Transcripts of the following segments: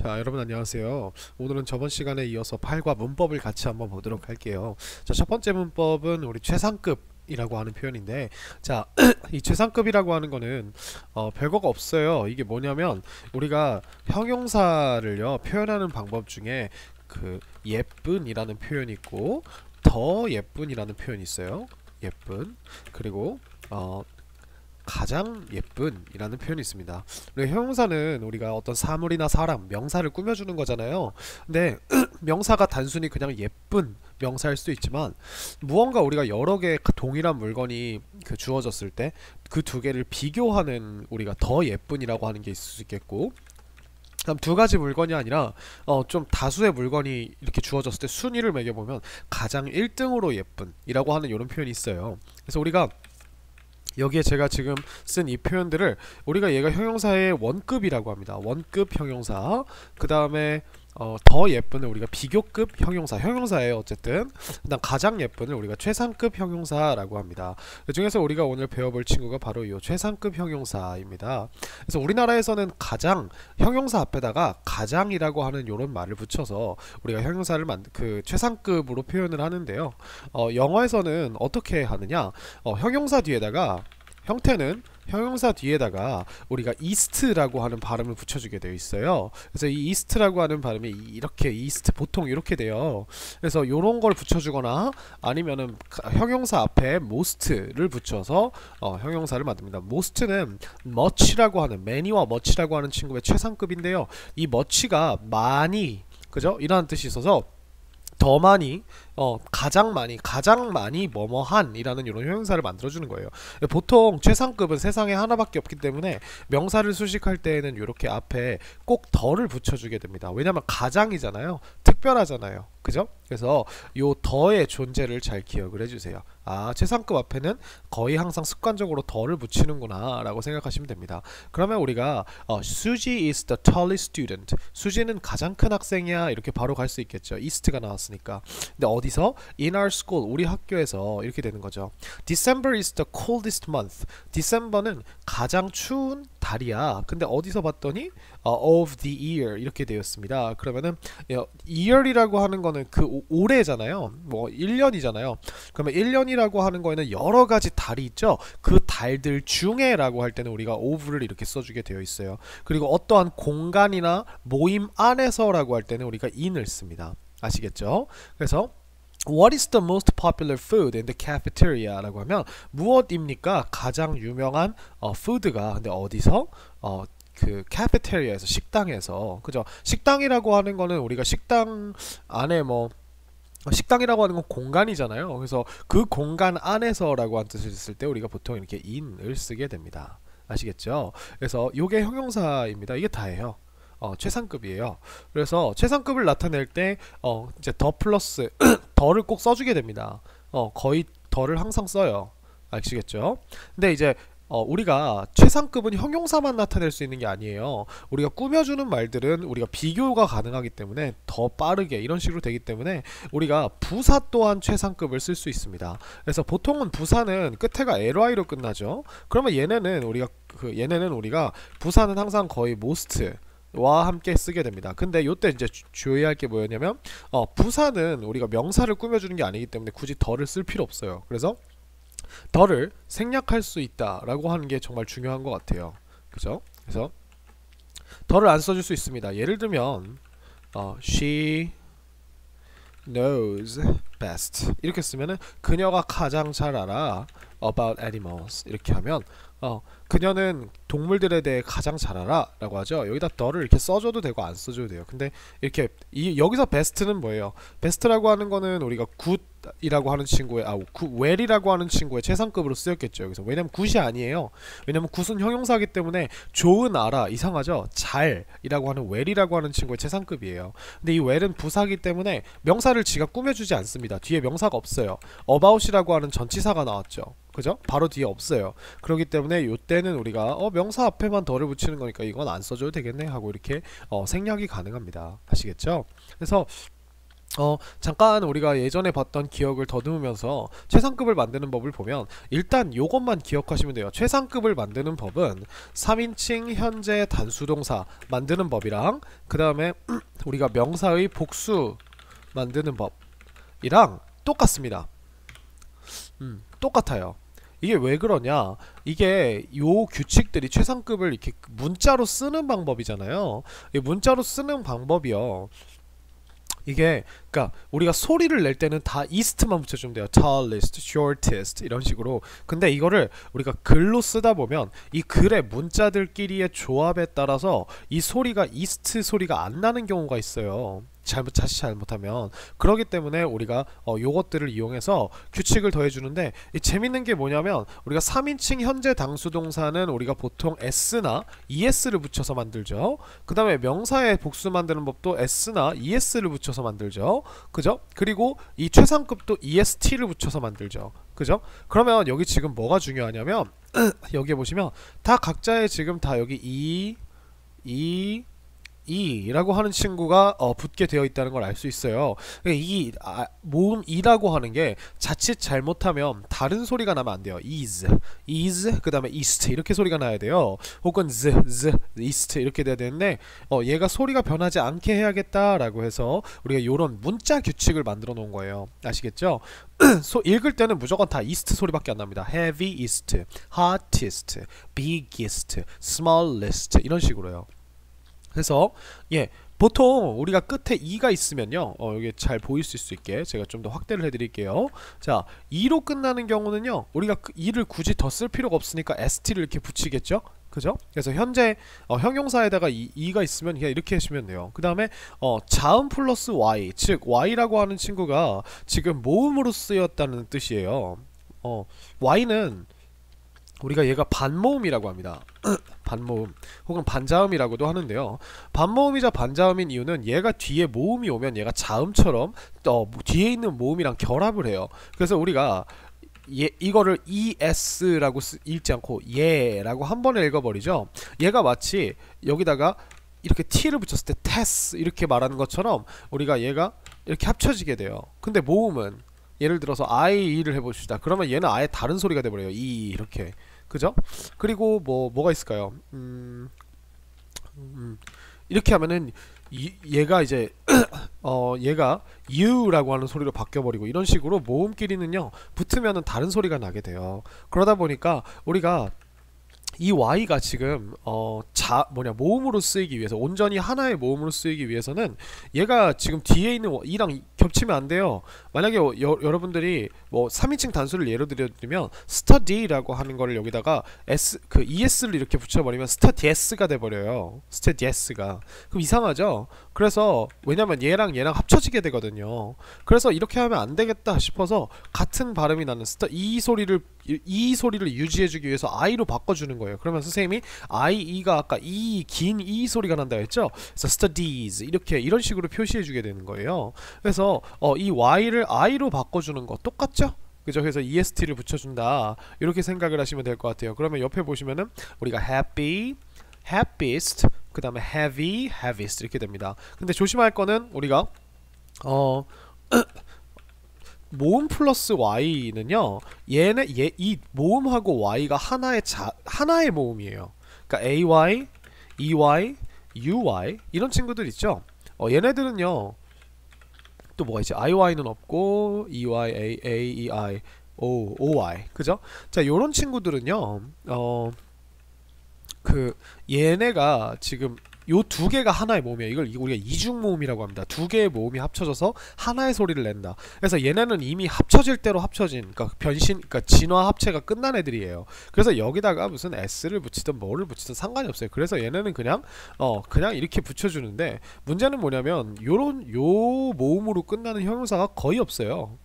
자, 여러분 안녕하세요. 오늘은 저번 시간에 이어서 팔과 문법을 같이 한번 보도록 할게요. 자, 첫 번째 문법은 우리 최상급이라고 하는 표현인데, 자, 이 최상급이라고 하는 거는 별거가 없어요. 이게 뭐냐면 우리가 형용사를요 표현하는 방법 중에 그 예쁜이라는 표현이 있고 더 예쁜이라는 표현이 있어요. 예쁜. 그리고 가장 예쁜 이라는 표현이 있습니다. 우리 형용사는 우리가 어떤 사물이나 사람, 명사를 꾸며주는 거잖아요. 근데 명사가 단순히 그냥 예쁜 명사일 수도 있지만 무언가 우리가 여러 개 동일한 물건이 주어졌을 때 그 두 개를 비교하는 우리가 더 예쁜이라고 하는 게 있을 수 있겠고, 그럼 두 가지 물건이 아니라 좀 다수의 물건이 이렇게 주어졌을 때 순위를 매겨보면 가장 1등으로 예쁜 이라고 하는 이런 표현이 있어요. 그래서 우리가 여기에 제가 지금 쓴 이 표현들을 우리가 얘가 형용사의 원급이라고 합니다. 원급 형용사. 그 다음에 더 예쁜을 우리가 비교급 형용사예요. 어쨌든 그다음 가장 예쁜을 우리가 최상급 형용사라고 합니다. 그 중에서 우리가 오늘 배워볼 친구가 바로 이 최상급 형용사입니다. 그래서 우리나라에서는 가장 형용사 앞에다가 가장이라고 하는 이런 말을 붙여서 우리가 형용사를 최상급으로 표현을 하는데요. 영어에서는 어떻게 하느냐? 형용사 뒤에다가 형태는 형용사 뒤에다가 우리가 east라고 하는 발음을 붙여주게 되어 있어요. 그래서 이 east라고 하는 발음이 이렇게 east 보통 이렇게 돼요. 그래서 요런 걸 붙여주거나 아니면은 형용사 앞에 most를 붙여서 형용사를 만듭니다. most는 much라고 하는 many와 much라고 하는 친구의 최상급인데요. 이 much가 많이, 그죠? 이라는 뜻이 있어서 더 많이, 가장 많이 뭐뭐한 이라는 이런 형용사를 만들어주는 거예요. 보통 최상급은 세상에 하나밖에 없기 때문에 명사를 수식할 때에는 이렇게 앞에 꼭 더를 붙여주게 됩니다. 왜냐면 가장이잖아요. 특별하잖아요. 그죠? 그래서 요 더의 존재를 잘 기억을 해주세요. 아, 최상급 앞에는 거의 항상 습관적으로 더를 붙이는구나 라고 생각하시면 됩니다. 그러면 우리가 수지 is the tallest student, 수지는 가장 큰 학생이야 이렇게 바로 갈 수 있겠죠. east가 나왔으니까. 근데 어디서? in our school, 우리 학교에서 이렇게 되는 거죠. December is the coldest month, December는 가장 추운 달이야. 근데 어디서 봤더니 of the year 이렇게 되었습니다. 그러면은 year이라고 하는 거는 그 올해잖아요. 뭐 1년이잖아요. 그러면 1년이라고 하는 거에는 여러 가지 달이 있죠. 그 달들 중에 라고 할 때는 우리가 of를 이렇게 써주게 되어 있어요. 그리고 어떠한 공간이나 모임 안에서 라고 할 때는 우리가 in을 씁니다. 아시겠죠? 그래서 What is the most popular food in the cafeteria? 라고 하면 무엇입니까? 가장 유명한 푸드가. 근데 어디서? 그 카페테리아에서, 식당에서. 그죠? 식당이라고 하는 거는 우리가 식당 안에 식당이라고 하는 건 공간이잖아요. 그래서 그 공간 안에서 라고 한 뜻을 쓸 때 우리가 보통 이렇게 in을 쓰게 됩니다. 아시겠죠? 그래서 요게 형용사입니다. 이게 다예요. 최상급이에요. 그래서 최상급을 나타낼 때 이제 더 플러스 더를 꼭 써주게 됩니다. 거의 더를 항상 써요. 아시겠죠? 근데 이제 우리가 최상급은 형용사만 나타낼 수 있는 게 아니에요. 우리가 꾸며주는 말들은 우리가 비교가 가능하기 때문에 더 빠르게 이런 식으로 되기 때문에 우리가 부사 또한 최상급을 쓸 수 있습니다. 그래서 보통은 부사는 끝에가 ly로 끝나죠. 그러면 얘네는 우리가 부사는 항상 거의 most 와 함께 쓰게 됩니다. 근데 요때 이제 주의할 게 뭐였냐면 부사는 우리가 명사를 꾸며주는 게 아니기 때문에 굳이 더를 쓸 필요 없어요. 그래서 더를 생략할 수 있다 라고 하는 게 정말 중요한 것 같아요. 그죠? 그래서 더를 안 써줄 수 있습니다. 예를 들면 she knows best 이렇게 쓰면은 그녀가 가장 잘 알아 about animals 이렇게 하면 그녀는 동물들에 대해 가장 잘 알아 라고 하죠. 여기다 더를 이렇게 써줘도 되고 안 써줘도 돼요. 근데 이렇게 여기서 best는 뭐예요? best라고 하는 거는 우리가 good 이라고 하는 친구의 well이라고 하는 친구의 최상급으로 쓰였겠죠. 여기서 왜냐면 good이 아니에요. 왜냐면 good은 형용사이기 때문에 좋은 알아, 이상하죠. 잘 이라고 하는 well이라고 하는 친구의 최상급이에요. 근데 이 well은 부사기 때문에 명사를 지가 꾸며주지 않습니다. 뒤에 명사가 없어요. about이라고 하는 전치사가 나왔죠. 그죠? 바로 뒤에 없어요. 그렇기 때문에 요때는 우리가 명사 앞에만 더를 붙이는 거니까 이건 안 써줘도 되겠네 하고 이렇게 생략이 가능합니다. 아시겠죠? 그래서 잠깐 우리가 예전에 봤던 기억을 더듬으면서 최상급을 만드는 법을 보면 일단 요것만 기억하시면 돼요. 최상급을 만드는 법은 3인칭 현재 단수동사 만드는 법이랑 그 다음에 우리가 명사의 복수 만드는 법이랑 똑같습니다. 똑같아요. 이게 왜 그러냐? 이게 요 규칙들이 최상급을 이렇게 문자로 쓰는 방법이잖아요. 이 문자로 쓰는 방법이요. 이게 그러니까 우리가 소리를 낼 때는 다 east만 붙여주면 돼요. tallest, shortest 이런 식으로. 근데 이거를 우리가 글로 쓰다 보면 이 글의 문자들끼리의 조합에 따라서 이 소리가 east 소리가 안 나는 경우가 있어요. 자칫 잘못하면. 그러기 때문에 우리가 요것들을 이용해서 규칙을 더해주는데 이 재밌는 게 뭐냐면 우리가 3인칭 현재 당수동사는 우리가 보통 s나 es를 붙여서 만들죠. 그 다음에 명사의 복수 만드는 법도 s나 es를 붙여서 만들죠. 그죠? 그리고 이 최상급도 est를 붙여서 만들죠. 그죠? 그러면 여기 지금 뭐가 중요하냐면 여기에 보시면 다 각자의 지금 다 여기 이라고 하는 친구가 붙게 되어 있다는 걸 알 수 있어요. 이 모음 이라고 하는 게 자칫 잘못하면 다른 소리가 나면 안 돼요. is 그 다음에 east 이렇게 소리가 나야 돼요. 혹은 east 이렇게 돼야 되는데 얘가 소리가 변하지 않게 해야겠다라고 해서 우리가 요런 문자 규칙을 만들어 놓은 거예요. 아시겠죠? 읽을 때는 무조건 다 east 소리밖에 안 납니다. heaviest, hottest, biggest, smallest 이런 식으로요. 그래서 보통 우리가 끝에 e가 있으면요 여기 잘 보일 수 있게 제가 좀 더 확대를 해드릴게요. 자, e로 끝나는 경우는요 우리가 e를 굳이 더 쓸 필요가 없으니까 st를 이렇게 붙이겠죠. 그죠? 그래서 현재 형용사에다가 e가 있으면 그냥 이렇게 하시면 돼요. 그 다음에 자음 플러스 y, 즉 y라고 하는 친구가 지금 모음으로 쓰였다는 뜻이에요. y는 우리가 얘가 반모음이라고 합니다. 반모음 혹은 반자음이라고도 하는데요. 반모음이자 반자음인 이유는 얘가 뒤에 모음이 오면 얘가 자음처럼 뒤에 있는 모음이랑 결합을 해요. 그래서 우리가 이거를 es라고 읽지 않고 예라고 한 번에 읽어버리죠. 얘가 마치 여기다가 이렇게 t를 붙였을 때 tes 이렇게 말하는 것처럼 우리가 얘가 이렇게 합쳐지게 돼요. 근데 모음은 예를 들어서 i를 해봅시다. 그러면 얘는 아예 다른 소리가 돼버려요. 이렇게. 그죠? 그리고 뭐가 있을까요? 이렇게 하면은 얘가 이제 얘가 you라고 하는 소리로 바뀌어버리고 이런 식으로 모음끼리는요 붙으면은 다른 소리가 나게 돼요. 그러다 보니까 우리가 이 y가 지금 모음으로 쓰이기 위해서 온전히 하나의 모음으로 쓰이기 위해서는 얘가 지금 뒤에 있는 이랑 겹치면 안 돼요. 만약에 여러분들이 뭐 3인칭 단수를 예로 들면 study라고 하는 거를 여기다가 es를 이렇게 붙여버리면 studies가 돼버려요. studies가. 그럼 이상하죠? 그래서 왜냐면 얘랑 합쳐지게 되거든요. 그래서 이렇게 하면 안 되겠다 싶어서 같은 발음이 나는 이 소리를 유지해주기 위해서 i로 바꿔주는 거예요. 그러면 선생님이 e가 아까 긴 소리가 난다 했죠? 그래서 studies 이런 식으로 표시해주게 되는 거예요. 그래서 이 y를 i로 바꿔주는 거 똑같죠? 그죠? 그래서 est를 붙여준다 이렇게 생각을 하시면 될 것 같아요. 그러면 옆에 보시면은 우리가 happy, happiest, 그 다음에 heavy, heaviest 이렇게 됩니다. 근데 조심할 거는 우리가 모음 플러스 y는요 이 모음하고 y가 하나의 모음이에요. 그러니까 ay, ey, uy 이런 친구들 있죠. 얘네들은요 또 뭐가 있지? iy는 없고 ey, a, ei, oy 그죠? 자, 요런 친구들은요 얘네가 지금 요 두 개가 하나의 모음이에요. 이걸 우리가 이중모음이라고 합니다. 두 개의 모음이 합쳐져서 하나의 소리를 낸다. 그래서 얘네는 이미 합쳐질 대로 합쳐진, 그러니까 진화 합체가 끝난 애들이에요. 그래서 여기다가 무슨 s를 붙이든 뭐를 붙이든 상관이 없어요. 그래서 얘네는 그냥 이렇게 붙여주는데 문제는 뭐냐면 요 모음으로 끝나는 형용사가 거의 없어요.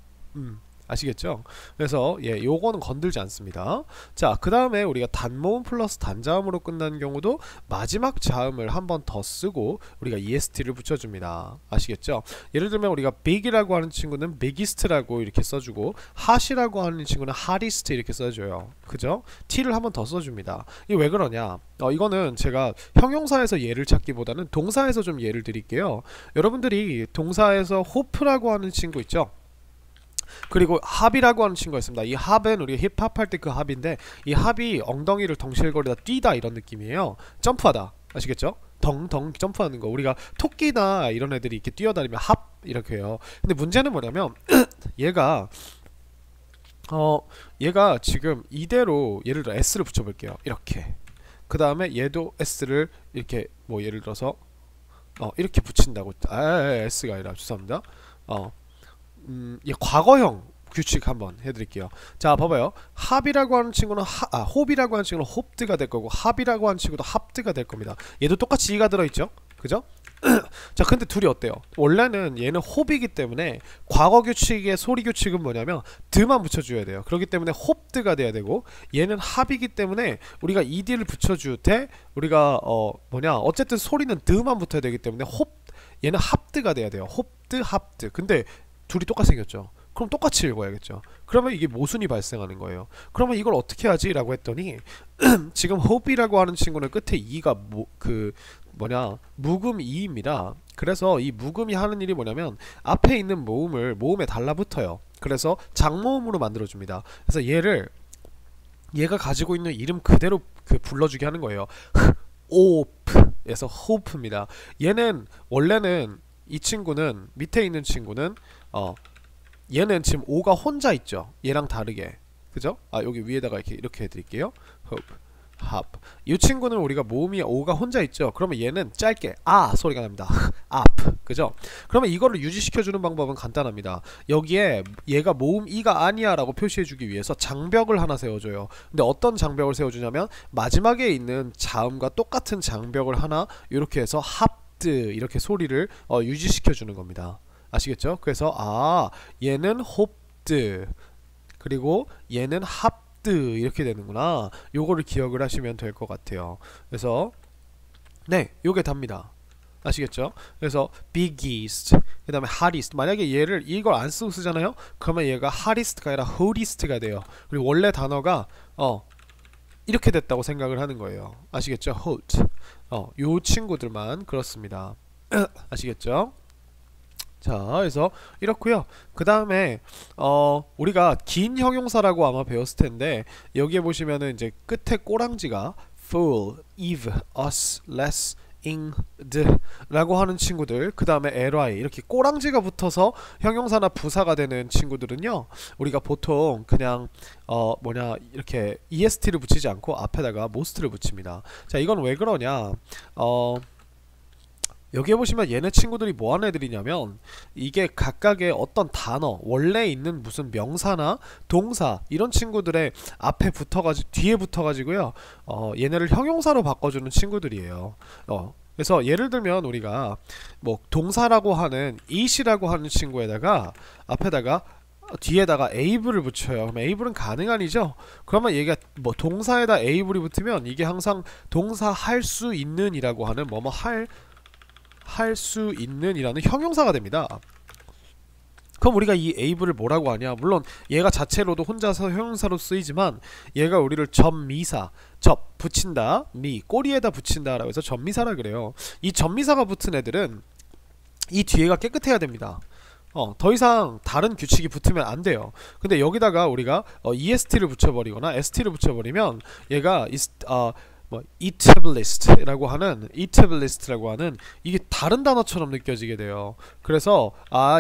아시겠죠? 그래서 예, 요거는 건들지 않습니다. 자, 그 다음에 우리가 단모음 플러스 단자음으로 끝나는 경우도 마지막 자음을 한 번 더 쓰고 우리가 EST를 붙여줍니다. 아시겠죠? 예를 들면 우리가 big이라고 하는 친구는 biggest라고 이렇게 써주고 hot이라고 하는 친구는 hottest 이렇게 써줘요. 그죠? t를 한 번 더 써줍니다. 이게 왜 그러냐? 이거는 제가 형용사에서 예를 찾기보다는 동사에서 좀 예를 드릴게요. 여러분들이 동사에서 hope라고 하는 친구 있죠? 그리고 합이라고 하는 친구가 있습니다. 이 합은 우리가 힙합 할 때 그 합인데, 이 합이 엉덩이를 덩실거리다 뛰다 이런 느낌이에요. 점프하다. 아시겠죠? 덩덩 점프하는 거. 우리가 토끼나 이런 애들이 이렇게 뛰어다니면 합 이렇게 해요. 근데 문제는 뭐냐면 얘가 얘가 지금 이대로 예를 들어 s를 붙여볼게요. 이렇게. 그 다음에 얘도 s를 이렇게 뭐 예를 들어서 이렇게 붙인다고. s가 아니라 죄송합니다. 이 과거형 규칙 한번 해드릴게요. 자, 봐봐요. 합이라고 하는 친구는 홉이라고 하는 친구는 홉드가 될 거고, 합이라고 하는 친구도 합드가 될 겁니다. 얘도 똑같이 이가 들어있죠? 그죠? 자, 근데 둘이 어때요? 원래는 얘는 홉이기 때문에 과거 규칙의 소리 규칙은 뭐냐면 드만 붙여줘야 돼요. 그렇기 때문에 홉드가 돼야 되고, 얘는 합이기 때문에 우리가 ed를 붙여줄 때 우리가 어쨌든 소리는 드만 붙어야 되기 때문에 얘는 합드가 돼야 돼요. 홉드, 합드. 근데 둘이 똑같이 생겼죠. 그럼 똑같이 읽어야겠죠. 그러면 이게 모순이 발생하는 거예요. 그러면 이걸 어떻게 하지? 라고 했더니 지금 hope이라고 하는 친구는 끝에 e가 묵음 e입니다. 그래서 이 묵음이 하는 일이 뭐냐면 앞에 있는 모음에 달라붙어요. 그래서 장모음으로 만들어줍니다. 그래서 얘가 가지고 있는 이름 그대로 불러주게 하는 거예요. hope에서 hope입니다. 얘는 원래는 이 친구는 밑에 있는 친구는 얘는 지금 오가 혼자 있죠. 얘랑 다르게. 그죠? 여기 위에다가 이렇게 해드릴게요. hope, hop. 이 친구는 우리가 모음이 오가 혼자 있죠. 그러면 얘는 짧게 소리가 납니다. up. 그죠? 그러면 이거를 유지시켜주는 방법은 간단합니다. 여기에 얘가 모음 이가 아니야 라고 표시해주기 위해서 장벽을 하나 세워줘요. 근데 어떤 장벽을 세워주냐면 마지막에 있는 자음과 똑같은 장벽을 하나 이렇게 해서 합드 이렇게 소리를 유지시켜주는 겁니다. 아시겠죠? 그래서 얘는 홉드 그리고 얘는 합드 이렇게 되는구나. 요거를 기억을 하시면 될 것 같아요. 그래서 네, 요게 답니다. 아시겠죠? 그래서 biggest 그 다음에 hottest. 만약에 이걸 안 쓰고 쓰잖아요? 그러면 얘가 hottest가 아니라 hottest가 돼요. 그리고 원래 단어가 이렇게 됐다고 생각을 하는 거예요. 아시겠죠? hot. 요 친구들만 그렇습니다. 아시겠죠? 자, 그래서 이렇고요. 그 다음에 우리가 긴 형용사라고 아마 배웠을 텐데 여기에 보시면은 이제 끝에 꼬랑지가 full, eve, us, less, ing, 라고 하는 친구들, 그 다음에 ly 이렇게 꼬랑지가 붙어서 형용사나 부사가 되는 친구들은요, 우리가 보통 그냥 이렇게 est를 붙이지 않고 앞에다가 most를 붙입니다. 자, 이건 왜 그러냐? 여기에 보시면 얘네 친구들이 뭐하는 애들이냐면 이게 각각의 어떤 단어, 원래 있는 무슨 명사나 동사 이런 친구들의 앞에 붙어가지고 뒤에 붙어가지고요, 얘네를 형용사로 바꿔주는 친구들이에요. 그래서 예를 들면 우리가 뭐 동사라고 하는 it이라고 하는 친구에다가 앞에다가 뒤에다가 able을 붙여요. 그럼 able은 가능한이죠? 그러면 얘가 뭐 동사에다 able이 붙으면 이게 항상 동사 할 수 있는 이라고 하는 할 수 있는 이라는 형용사가 됩니다. 그럼 우리가 이 able을 뭐라고 하냐? 물론 얘가 자체로도 혼자서 형용사로 쓰이지만 얘가 우리를 접미사, 붙인다, 꼬리에다 붙인다 라고 해서 접미사라 그래요. 이 접미사가 붙은 애들은 이 뒤에가 깨끗해야 됩니다. 더 이상 다른 규칙이 붙으면 안 돼요. 근데 여기다가 우리가 est를 붙여버리거나 st를 붙여버리면 얘가 eatablist라고 하는 이게 다른 단어처럼 느껴지게 돼요. 그래서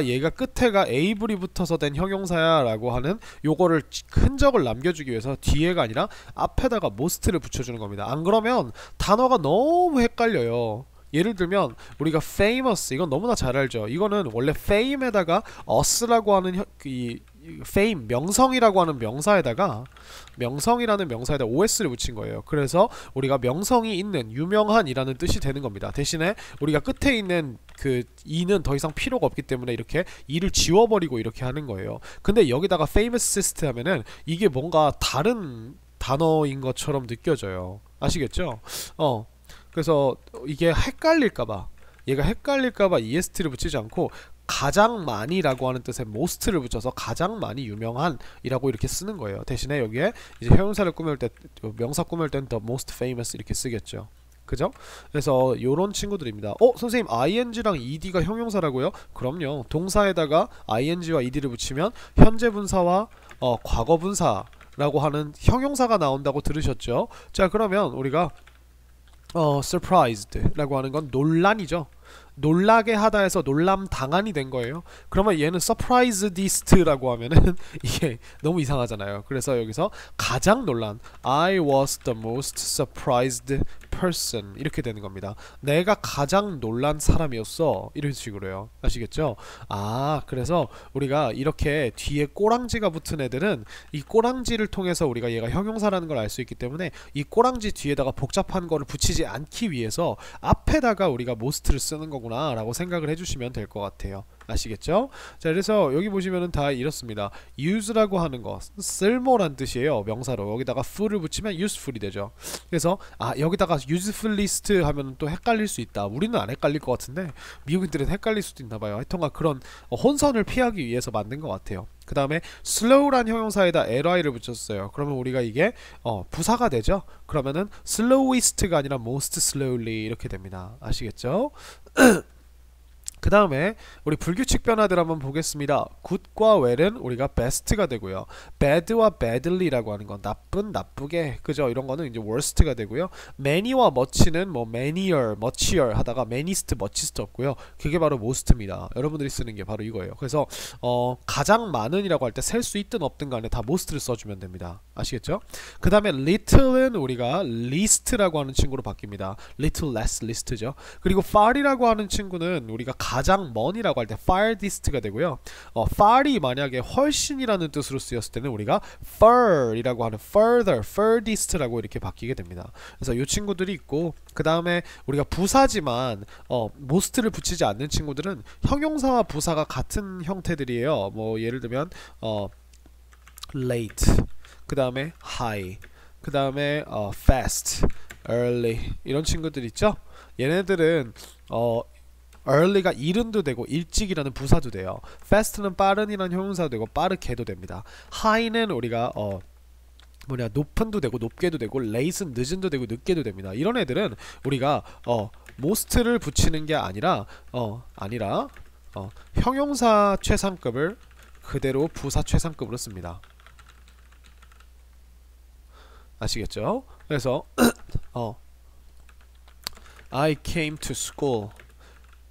얘가 끝에가 able이 붙어서 된 형용사야 라고 하는 요거를 흔적을 남겨주기 위해서 뒤에가 아니라 앞에다가 most를 붙여주는 겁니다. 안 그러면 단어가 너무 헷갈려요. 예를 들면 우리가 famous, 이건 너무나 잘 알죠. 이거는 원래 fame에다가 us라고 하는 fame 명성이라고 하는 명사에다가 명성이라는 명사에다 os를 붙인 거예요. 그래서 우리가 명성이 있는 유명한이라는 뜻이 되는 겁니다. 대신에 우리가 끝에 있는 그 e는 더 이상 필요가 없기 때문에 이렇게 e를 지워버리고 이렇게 하는 거예요. 근데 여기다가 famousest 하면은 이게 뭔가 다른 단어인 것처럼 느껴져요. 아시겠죠? 그래서 이게 헷갈릴까봐, 얘가 헷갈릴까봐 est를 붙이지 않고 가장 많이라고 하는 뜻의 most를 붙여서 가장 많이 유명한 이라고 이렇게 쓰는 거예요. 대신에 여기에 이제 형용사를 꾸밀 때, 명사 꾸밀 땐 the most famous 이렇게 쓰겠죠. 그죠? 그래서 요런 친구들입니다. 선생님 ing랑 ed가 형용사라고요? 그럼요. 동사에다가 ing와 ed를 붙이면 현재 분사와 과거 분사라고 하는 형용사가 나온다고 들으셨죠? 자, 그러면 우리가 surprised 라고 하는 건 논란이죠. 놀라게 하다 해서 놀람 당한이 된 거예요. 그러면 얘는 surprisedest라고 하면은 이게 너무 이상하잖아요. 그래서 여기서 가장 놀란, I was the most surprised person 이렇게 되는 겁니다. 내가 가장 놀란 사람이었어, 이런 식으로요. 아시겠죠? 그래서 우리가 이렇게 뒤에 꼬랑지가 붙은 애들은 이 꼬랑지를 통해서 우리가 얘가 형용사라는 걸 알 수 있기 때문에 이 꼬랑지 뒤에다가 복잡한 거를 붙이지 않기 위해서 앞에다가 우리가 most를 쓰는 거구나 라고 생각을 해주시면 될 것 같아요. 아시겠죠? 자, 그래서 여기 보시면은 다 이렇습니다. use라고 하는 거 쓸모란 뜻이에요. 명사로 여기다가 ful을 붙이면 useful이 되죠. 그래서 여기다가 usefulist 하면 또 헷갈릴 수 있다. 우리는 안 헷갈릴 것 같은데 미국인들은 헷갈릴 수도 있나봐요. 하여튼간 그런 혼선을 피하기 위해서 만든 것 같아요. 그 다음에 slow란 형용사에다 ly를 붙였어요. 그러면 우리가 이게 부사가 되죠. 그러면은 slowest가 아니라 most slowly 이렇게 됩니다. 아시겠죠? 그 다음에 우리 불규칙 변화들 한번 보겠습니다. good과 well은 우리가 best가 되고요. bad와 badly라고 하는 건 나쁜, 나쁘게, 그죠? 이런 거는 이제 worst가 되고요. many와 much는 뭐 manier, muchier 하다가 manyst, muchist 없고요. 그게 바로 most입니다. 여러분들이 쓰는 게 바로 이거예요. 그래서 가장 많은이라고 할 때 셀 수 있든 없든 간에 다 most를 써주면 됩니다. 아시겠죠? 그 다음에 little은 우리가 least라고 하는 친구로 바뀝니다. little less, least죠. 그리고 far이라고 하는 친구는 우리가 가장 먼이라고 할 때 farthest가 되고요. far이 만약에 훨씬이라는 뜻으로 쓰였을 때는 우리가 fur이라고 하는 further, furthest라고 이렇게 바뀌게 됩니다. 그래서 이 친구들이 있고, 그 다음에 우리가 부사지만 most를 붙이지 않는 친구들은 형용사와 부사가 같은 형태들이에요. 뭐 예를 들면 late, 그 다음에 high, 그 다음에 fast, early 이런 친구들 있죠. 얘네들은 early가 이른도 되고 일찍이라는 부사도 돼요. fast는 빠른이라는 형용사도 되고 빠르게도 됩니다. high는 우리가 높은도 되고 높게도 되고 late는 늦은도 되고 늦게도 됩니다. 이런 애들은 우리가 most를 붙이는 게 아니라 형용사 최상급을 그대로 부사 최상급으로 씁니다. 아시겠죠? 그래서 I came to school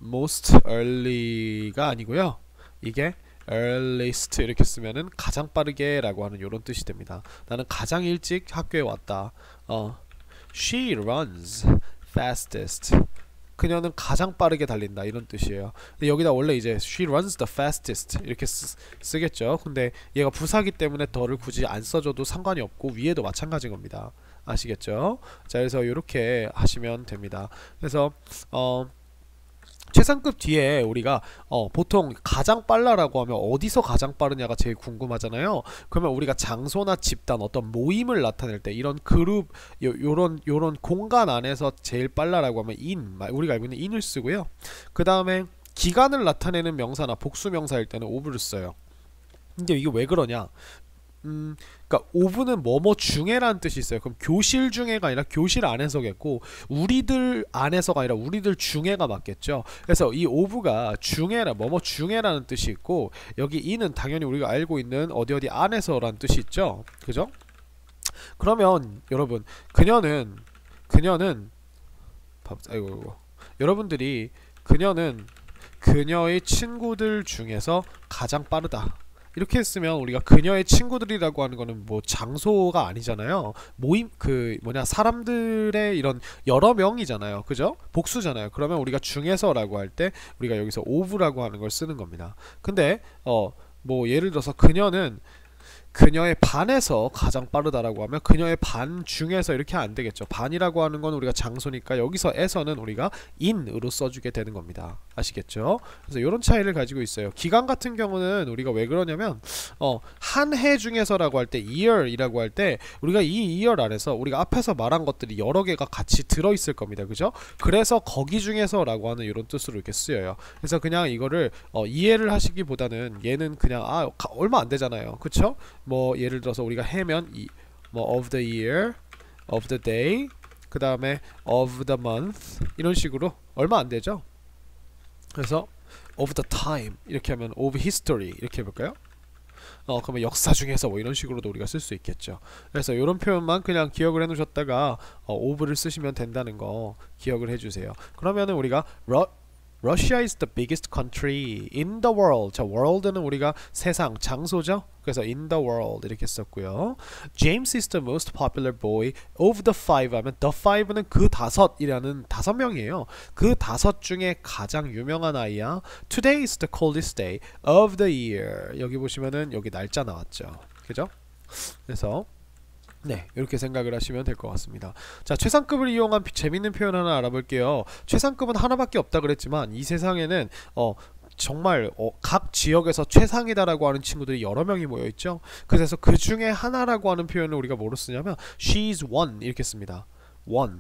most early가 아니고요. 이게 earliest 이렇게 쓰면은 가장 빠르게 라고 하는 요런 뜻이 됩니다. 나는 가장 일찍 학교에 왔다. She runs fastest. 그녀는 가장 빠르게 달린다 이런 뜻이에요. 근데 여기다 원래 이제 she runs the fastest 이렇게 쓰겠죠. 근데 얘가 부사기 때문에 더를 굳이 안 써줘도 상관이 없고 위에도 마찬가지인 겁니다. 아시겠죠? 자, 그래서 이렇게 하시면 됩니다. 그래서 최상급 뒤에 우리가 보통 가장 빨라라고 하면 어디서 가장 빠르냐가 제일 궁금하잖아요. 그러면 우리가 장소나 집단 어떤 모임을 나타낼 때 이런 그룹 요런 공간 안에서 제일 빨라라고 하면 in, 우리가 알고 있는 in을 쓰고요. 그 다음에 기간을 나타내는 명사나 복수 명사일 때는 of를 써요. 근데 이게 왜 그러냐? 그러니까 오브는 뭐뭐 중에라는 뜻이 있어요. 그럼 교실 중에가 아니라 교실 안에서겠고, 우리들 안에서가 아니라 우리들 중에가 맞겠죠. 그래서 이 오브가 중에라, 뭐뭐 중에라는 뜻이 있고, 여기 이는 당연히 우리가 알고 있는 어디 안에서라는 뜻이 있죠. 그죠? 그러면 여러분, 그녀는 여러분들이 그녀는 그녀의 친구들 중에서 가장 빠르다 이렇게 했으면 우리가 그녀의 친구들이라고 하는 거는 뭐 장소가 아니잖아요. 모임 사람들의 이런 여러 명이잖아요. 그죠? 복수잖아요. 그러면 우리가 중에서라고 할 때 우리가 여기서 of라고 하는 걸 쓰는 겁니다. 근데 뭐 예를 들어서 그녀의 반에서 가장 빠르다라고 하면 그녀의 반 중에서 이렇게 안 되겠죠. 반이라고 하는 건 우리가 장소니까 여기서 에서는 우리가 in으로 써주게 되는 겁니다. 아시겠죠? 그래서 이런 차이를 가지고 있어요. 기간 같은 경우는 우리가 왜 그러냐면 한 해 중에서라고 할 때 year이라고 할 때 우리가 이 year 안에서 우리가 앞에서 말한 것들이 여러 개가 같이 들어있을 겁니다. 그죠? 그래서 거기 중에서라고 하는 이런 뜻으로 이렇게 쓰여요. 그래서 그냥 이거를 이해를 하시기보다는 얘는 그냥 얼마 안 되잖아요. 그쵸? 뭐 예를 들어서 우리가 해면 of the year, of the day, 그 다음에 of the month 이런 식으로 얼마 안 되죠. 그래서 of the time 이렇게 하면 of history 이렇게 해볼까요? 그러면 역사 중에서 뭐 이런 식으로도 우리가 쓸 수 있겠죠. 그래서 이런 표현만 그냥 기억을 해 놓으셨다가 of를 쓰시면 된다는 거 기억을 해주세요. 그러면은 우리가 Russia is the biggest country in the world. 자, world는 우리가 세상, 장소죠. 그래서 in the world 이렇게 썼고요. James is the most popular boy of the five 하면 the five는 그 다섯이라는 5명이에요. 그 5 중에 가장 유명한 아이야. Today is the coldest day of the year. 여기 보시면은 여기 날짜 나왔죠. 그죠? 그래서 네, 이렇게 생각을 하시면 될 것 같습니다. 자, 최상급을 이용한 재밌는 표현 하나 알아볼게요. 최상급은 하나밖에 없다 그랬지만 이 세상에는 정말 각 지역에서 최상이다라고 하는 친구들이 여러 명이 모여 있죠. 그래서 그 중에 하나라고 하는 표현을 우리가 뭐로 쓰냐면 she's one 이렇게 씁니다. one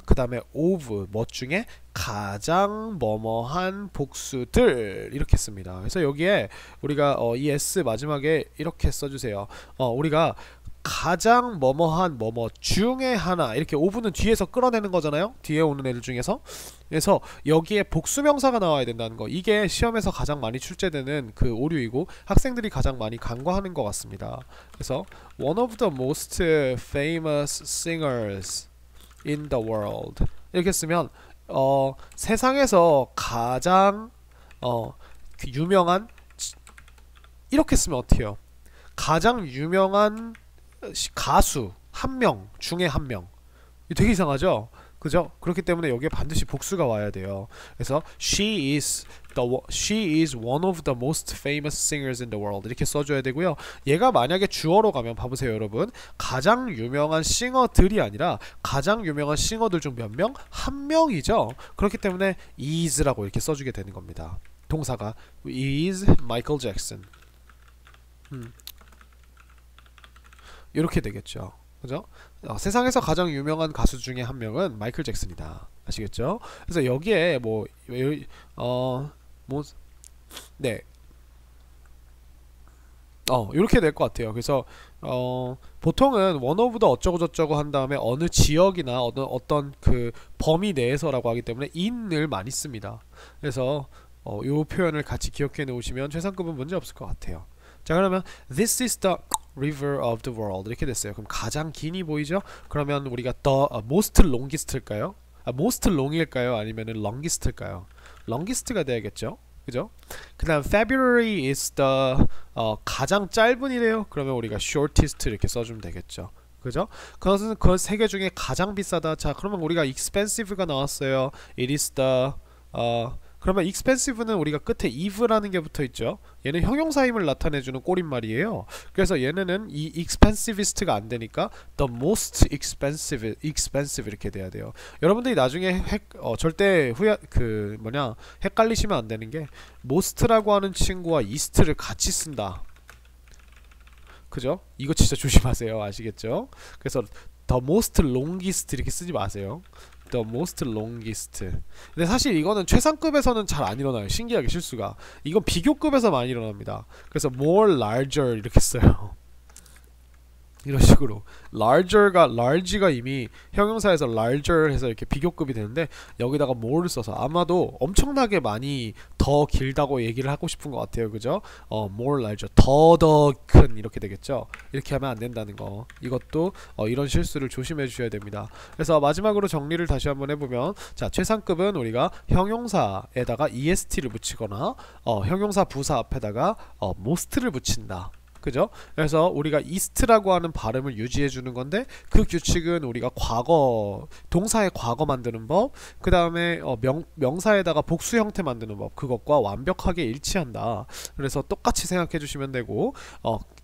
그 다음에 of 뭐 중에 가장 뭐뭐한 복수들 이렇게 씁니다. 그래서 여기에 우리가 이 s 마지막에 이렇게 써주세요. 우리가 가장 뭐뭐한 뭐뭐 중에 하나 이렇게 오브는 뒤에서 끌어내는 거잖아요. 뒤에 오는 애들 중에서. 그래서 여기에 복수명사가 나와야 된다는 거. 이게 시험에서 가장 많이 출제되는 그 오류이고 학생들이 가장 많이 간과하는 것 같습니다. 그래서 one of the most famous singers in the world 이렇게 쓰면 세상에서 가장 유명한 이렇게 쓰면 어때요? 가장 유명한 가수 한 명 중에 한 명. 되게 이상하죠? 그죠? 그렇기 때문에 여기에 반드시 복수가 와야 돼요. 그래서 she is one of the most famous singers in the world 이렇게 써줘야 되고요. 얘가 만약에 주어로 가면 봐보세요 여러분. 가장 유명한 싱어들이 아니라 가장 유명한 싱어들 중 몇 명? 한 명이죠. 그렇기 때문에 is라고 이렇게 써주게 되는 겁니다. 동사가 is Michael Jackson. 이렇게 되겠죠. 그죠? 세상에서 가장 유명한 가수 중에 한 명은 마이클 잭슨이다. 아시겠죠? 그래서 여기에 네. 이렇게 될 것 같아요. 그래서 보통은 one of the 어쩌고 저쩌고 한 다음에 어느 지역이나 어떤 그 범위 내에서라고 하기 때문에 in을 많이 씁니다. 그래서 이 표현을 같이 기억해 놓으시면 최상급은 문제 없을 것 같아요. 자, 그러면 this is the river of the world 이렇게 됐어요. 그럼 가장 긴이 보이죠? 그러면 우리가 the most longest일까요? most long일까요? 아니면은 longest일까요? longest가 돼야겠죠? 그죠? 그 다음 February is the 가장 짧은이래요. 그러면 우리가 shortest 이렇게 써주면 되겠죠. 그죠? 그것은 그 세 개 중에 가장 비싸다. 자, 그러면 우리가 expensive가 나왔어요. It is the 그러면 expensive는 우리가 끝에 eve라는 게 붙어있죠. 얘는 형용사임을 나타내주는 꼬릿말이에요. 그래서 얘네는 이 expensivest가 안되니까 the most expensive 이렇게 돼야 돼요. 여러분들이 나중에 절대 헷갈리시면 안되는게 most라고 하는 친구와 east를 같이 쓴다. 그죠? 이거 진짜 조심하세요. 아시겠죠? 그래서 the most longest 이렇게 쓰지 마세요. the most longest. 근데 사실 이거는 최상급에서는 잘 안 일어나요. 신기하게 실수가. 이건 비교급에서 많이 일어납니다. 그래서 more larger 이렇게 써요. 이런 식으로 large가 이미 형용사에서 larger 해서 이렇게 비교급이 되는데 여기다가 more를 써서 아마도 엄청나게 많이 더 길다고 얘기를 하고 싶은 것 같아요. 그죠? more larger 더 큰 이렇게 되겠죠. 이렇게 하면 안 된다는 거. 이것도 이런 실수를 조심해 주셔야 됩니다. 그래서 마지막으로 정리를 다시 한번 해보면 자, 최상급은 우리가 형용사에다가 est를 붙이거나 형용사 부사 앞에다가 most를 붙인다. 그죠? 그래서 우리가 east라고 하는 발음을 유지해 주는 건데 그 규칙은 우리가 과거 동사의 과거 만드는 법, 그 다음에 명사에다가 복수 형태 만드는 법, 그것과 완벽하게 일치한다. 그래서 똑같이 생각해 주시면 되고,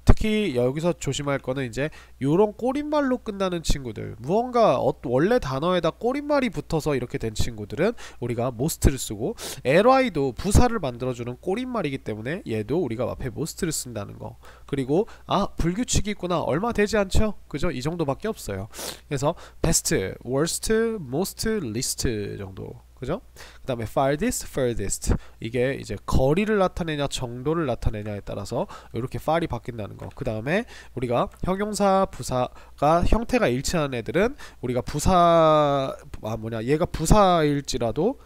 특히 여기서 조심할 거는 이제 요런 꼬릿말로 끝나는 친구들, 무언가 원래 단어에다 꼬릿말이 붙어서 이렇게 된 친구들은 우리가 most를 쓰고, ly도 부사를 만들어주는 꼬릿말이기 때문에 얘도 우리가 앞에 most를 쓴다는 거. 그리고 불규칙이 있구나, 얼마 되지 않죠? 그죠? 이 정도밖에 없어요. 그래서 best, worst, most, least 정도. 그죠? 그 다음에 farthest, furthest, 이게 이제 거리를 나타내냐 정도를 나타내냐에 따라서 이렇게 far이 바뀐다는 거. 그 다음에 우리가 형용사 부사가 형태가 일치하는 애들은 우리가 얘가 부사일지라도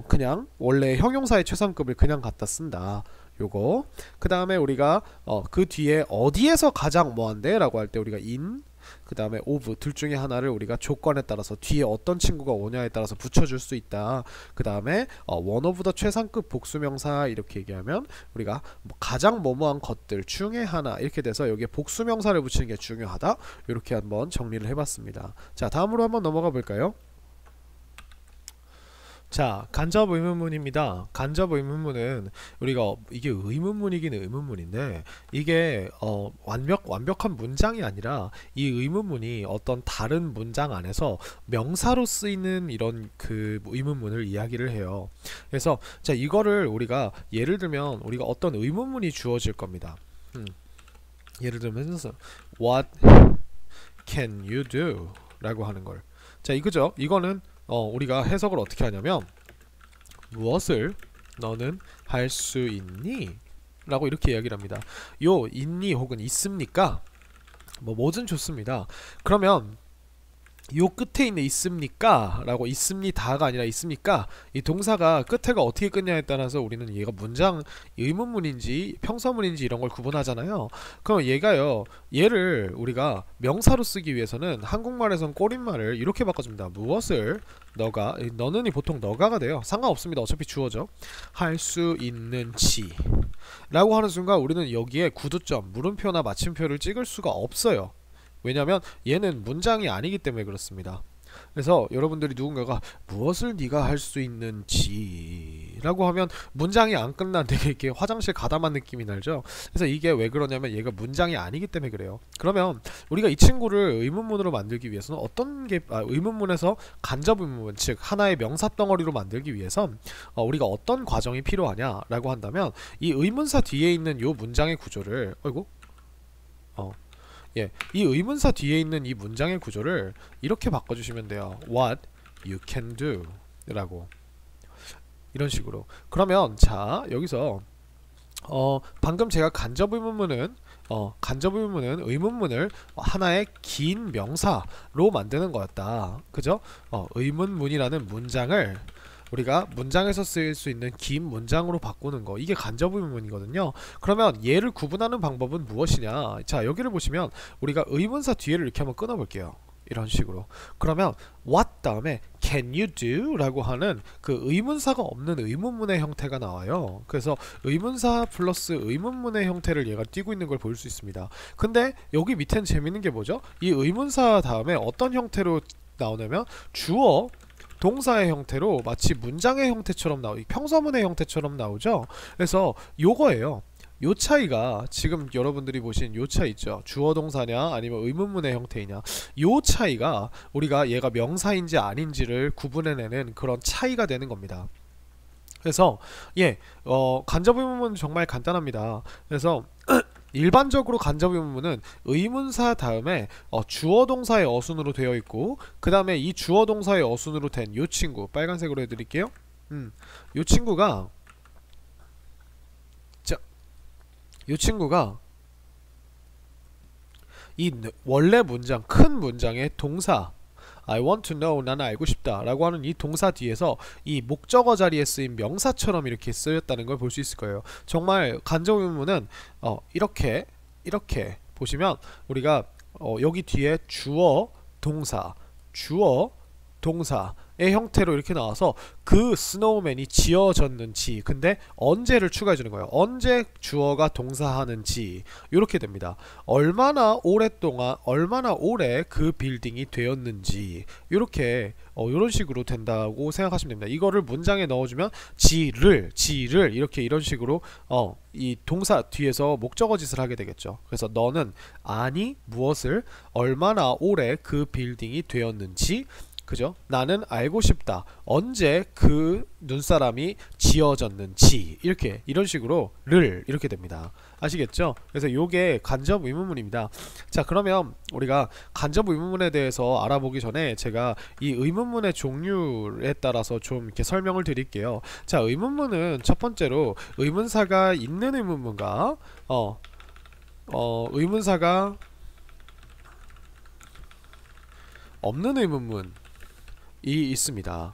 그냥 원래 형용사의 최상급을 그냥 갖다 쓴다. 요거. 그 다음에 우리가 그 뒤에 어디에서 가장 뭐한데? 라고 할 때 우리가 in, 그 다음에 of 둘 중에 하나를 우리가 조건에 따라서 뒤에 어떤 친구가 오냐에 따라서 붙여줄 수 있다. 그 다음에 one of the 최상급 복수명사 이렇게 얘기하면 우리가 가장 뭐뭐한 것들 중에 하나 이렇게 돼서 여기에 복수명사를 붙이는 게 중요하다. 이렇게 한번 정리를 해봤습니다. 자, 다음으로 한번 넘어가 볼까요? 자, 간접 의문문입니다. 간접 의문문은 우리가 이게 의문문이긴 의문문인데 이게 완벽한 문장이 아니라 이 의문문이 어떤 다른 문장 안에서 명사로 쓰이는 이런 그 의문문을 이야기를 해요. 그래서 자, 이거를 우리가 예를 들면 우리가 어떤 의문문이 주어질 겁니다. 예를 들면 What can you do? 라고 하는 걸. 자, 이거죠. 이거는 우리가 해석을 어떻게 하냐면 무엇을 너는 할 수 있니? 라고 이렇게 이야기를 합니다. 요 있니 혹은 있습니까? 뭐든 좋습니다. 그러면 요 끝에 있는 있습니까? 라고 있습니다가 아니라 있습니까? 이 동사가 끝에가 어떻게 끝냐에 따라서 우리는 얘가 문장 의문문인지 평서문인지 이런 걸 구분하잖아요. 그럼 얘를 우리가 명사로 쓰기 위해서는 한국말에선 꼬릿말을 이렇게 바꿔줍니다. 무엇을 너는이 보통 너가가 돼요. 상관없습니다. 어차피 주어져. 할 수 있는지 라고 하는 순간 우리는 여기에 구두점, 물음표나 마침표를 찍을 수가 없어요. 왜냐면 얘는 문장이 아니기 때문에 그렇습니다. 그래서 여러분들이 누군가가 무엇을 네가 할 수 있는지 라고 하면 문장이 안 끝난 되게 이렇게 화장실 가담한 느낌이 나죠. 그래서 이게 왜 그러냐면 얘가 문장이 아니기 때문에 그래요. 그러면 우리가 이 친구를 의문문으로 만들기 위해서는 의문문에서 간접 의문문, 즉 하나의 명사 덩어리로 만들기 위해선 우리가 어떤 과정이 필요하냐 라고 한다면 이 의문사 뒤에 있는 요 문장의 구조를 이 의문사 뒤에 있는 이 문장의 구조를 이렇게 바꿔주시면 돼요. What you can do 라고, 이런 식으로. 그러면 자, 여기서 방금 제가 간접 의문문은 의문문을 하나의 긴 명사로 만드는 거였다. 그죠? 의문문이라는 문장을 우리가 문장에서 쓰일 수 있는 긴 문장으로 바꾸는 거, 이게 간접 의문문이거든요. 그러면 얘를 구분하는 방법은 무엇이냐? 자, 여기를 보시면 우리가 의문사 뒤에를 이렇게 한번 끊어 볼게요. 이런 식으로. 그러면 what 다음에 can you do? 라고 하는 그 의문사가 없는 의문문의 형태가 나와요. 그래서 의문사 플러스 의문문의 형태를 얘가 띄고 있는 걸 볼 수 있습니다. 근데 여기 밑엔 재밌는 게 뭐죠? 이 의문사 다음에 어떤 형태로 나오냐면 주어 동사의 형태로 마치 문장의 형태처럼 평서문의 형태처럼 나오죠. 그래서 요거예요. 요 차이가 지금 여러분들이 보신 요 차이 있죠. 주어 동사냐 아니면 의문문의 형태이냐, 요 차이가 우리가 얘가 명사인지 아닌지를 구분해내는 그런 차이가 되는 겁니다. 그래서 간접 의문문은 정말 간단합니다. 그래서 일반적으로 간접 의문문은 의문사 다음에 주어 동사의 어순으로 되어 있고, 그 다음에 이 주어 동사의 어순으로 된 요 친구, 빨간색으로 해드릴게요. 요 친구가 이 원래 문장, 큰 문장의 동사 I want to know, 나는 알고 싶다 라고 하는 이 동사 뒤에서 이 목적어 자리에 쓰인 명사처럼 이렇게 쓰였다는 걸 볼 수 있을 거예요. 정말 간접 의문문은 이렇게 보시면 우리가 여기 뒤에 주어 동사 형태로 이렇게 나와서 그 스노우맨이 지어졌는지, 근데 언제를 추가해 주는 거예요. 언제 주어가 동사하는지 이렇게 됩니다. 얼마나 오랫동안, 얼마나 오래 그 빌딩이 되었는지, 이렇게 이런 식으로 된다고 생각하시면 됩니다. 이거를 문장에 넣어주면 지를 이렇게 이런 식으로 이 동사 뒤에서 목적어 짓을 하게 되겠죠. 그래서 너는 아니 무엇을 얼마나 오래 그 빌딩이 되었는지, 그죠? 나는 알고 싶다. 언제 그 눈사람이 지어졌는지, 이렇게 이런 식으로 를 이렇게 됩니다. 아시겠죠? 그래서 요게 간접 의문문입니다. 자, 그러면 우리가 간접 의문문에 대해서 알아보기 전에 제가 이 의문문의 종류에 따라서 좀 이렇게 설명을 드릴게요. 자, 의문문은 첫 번째로 의문사가 있는 의문문과 의문사가 없는 의문문이 있습니다.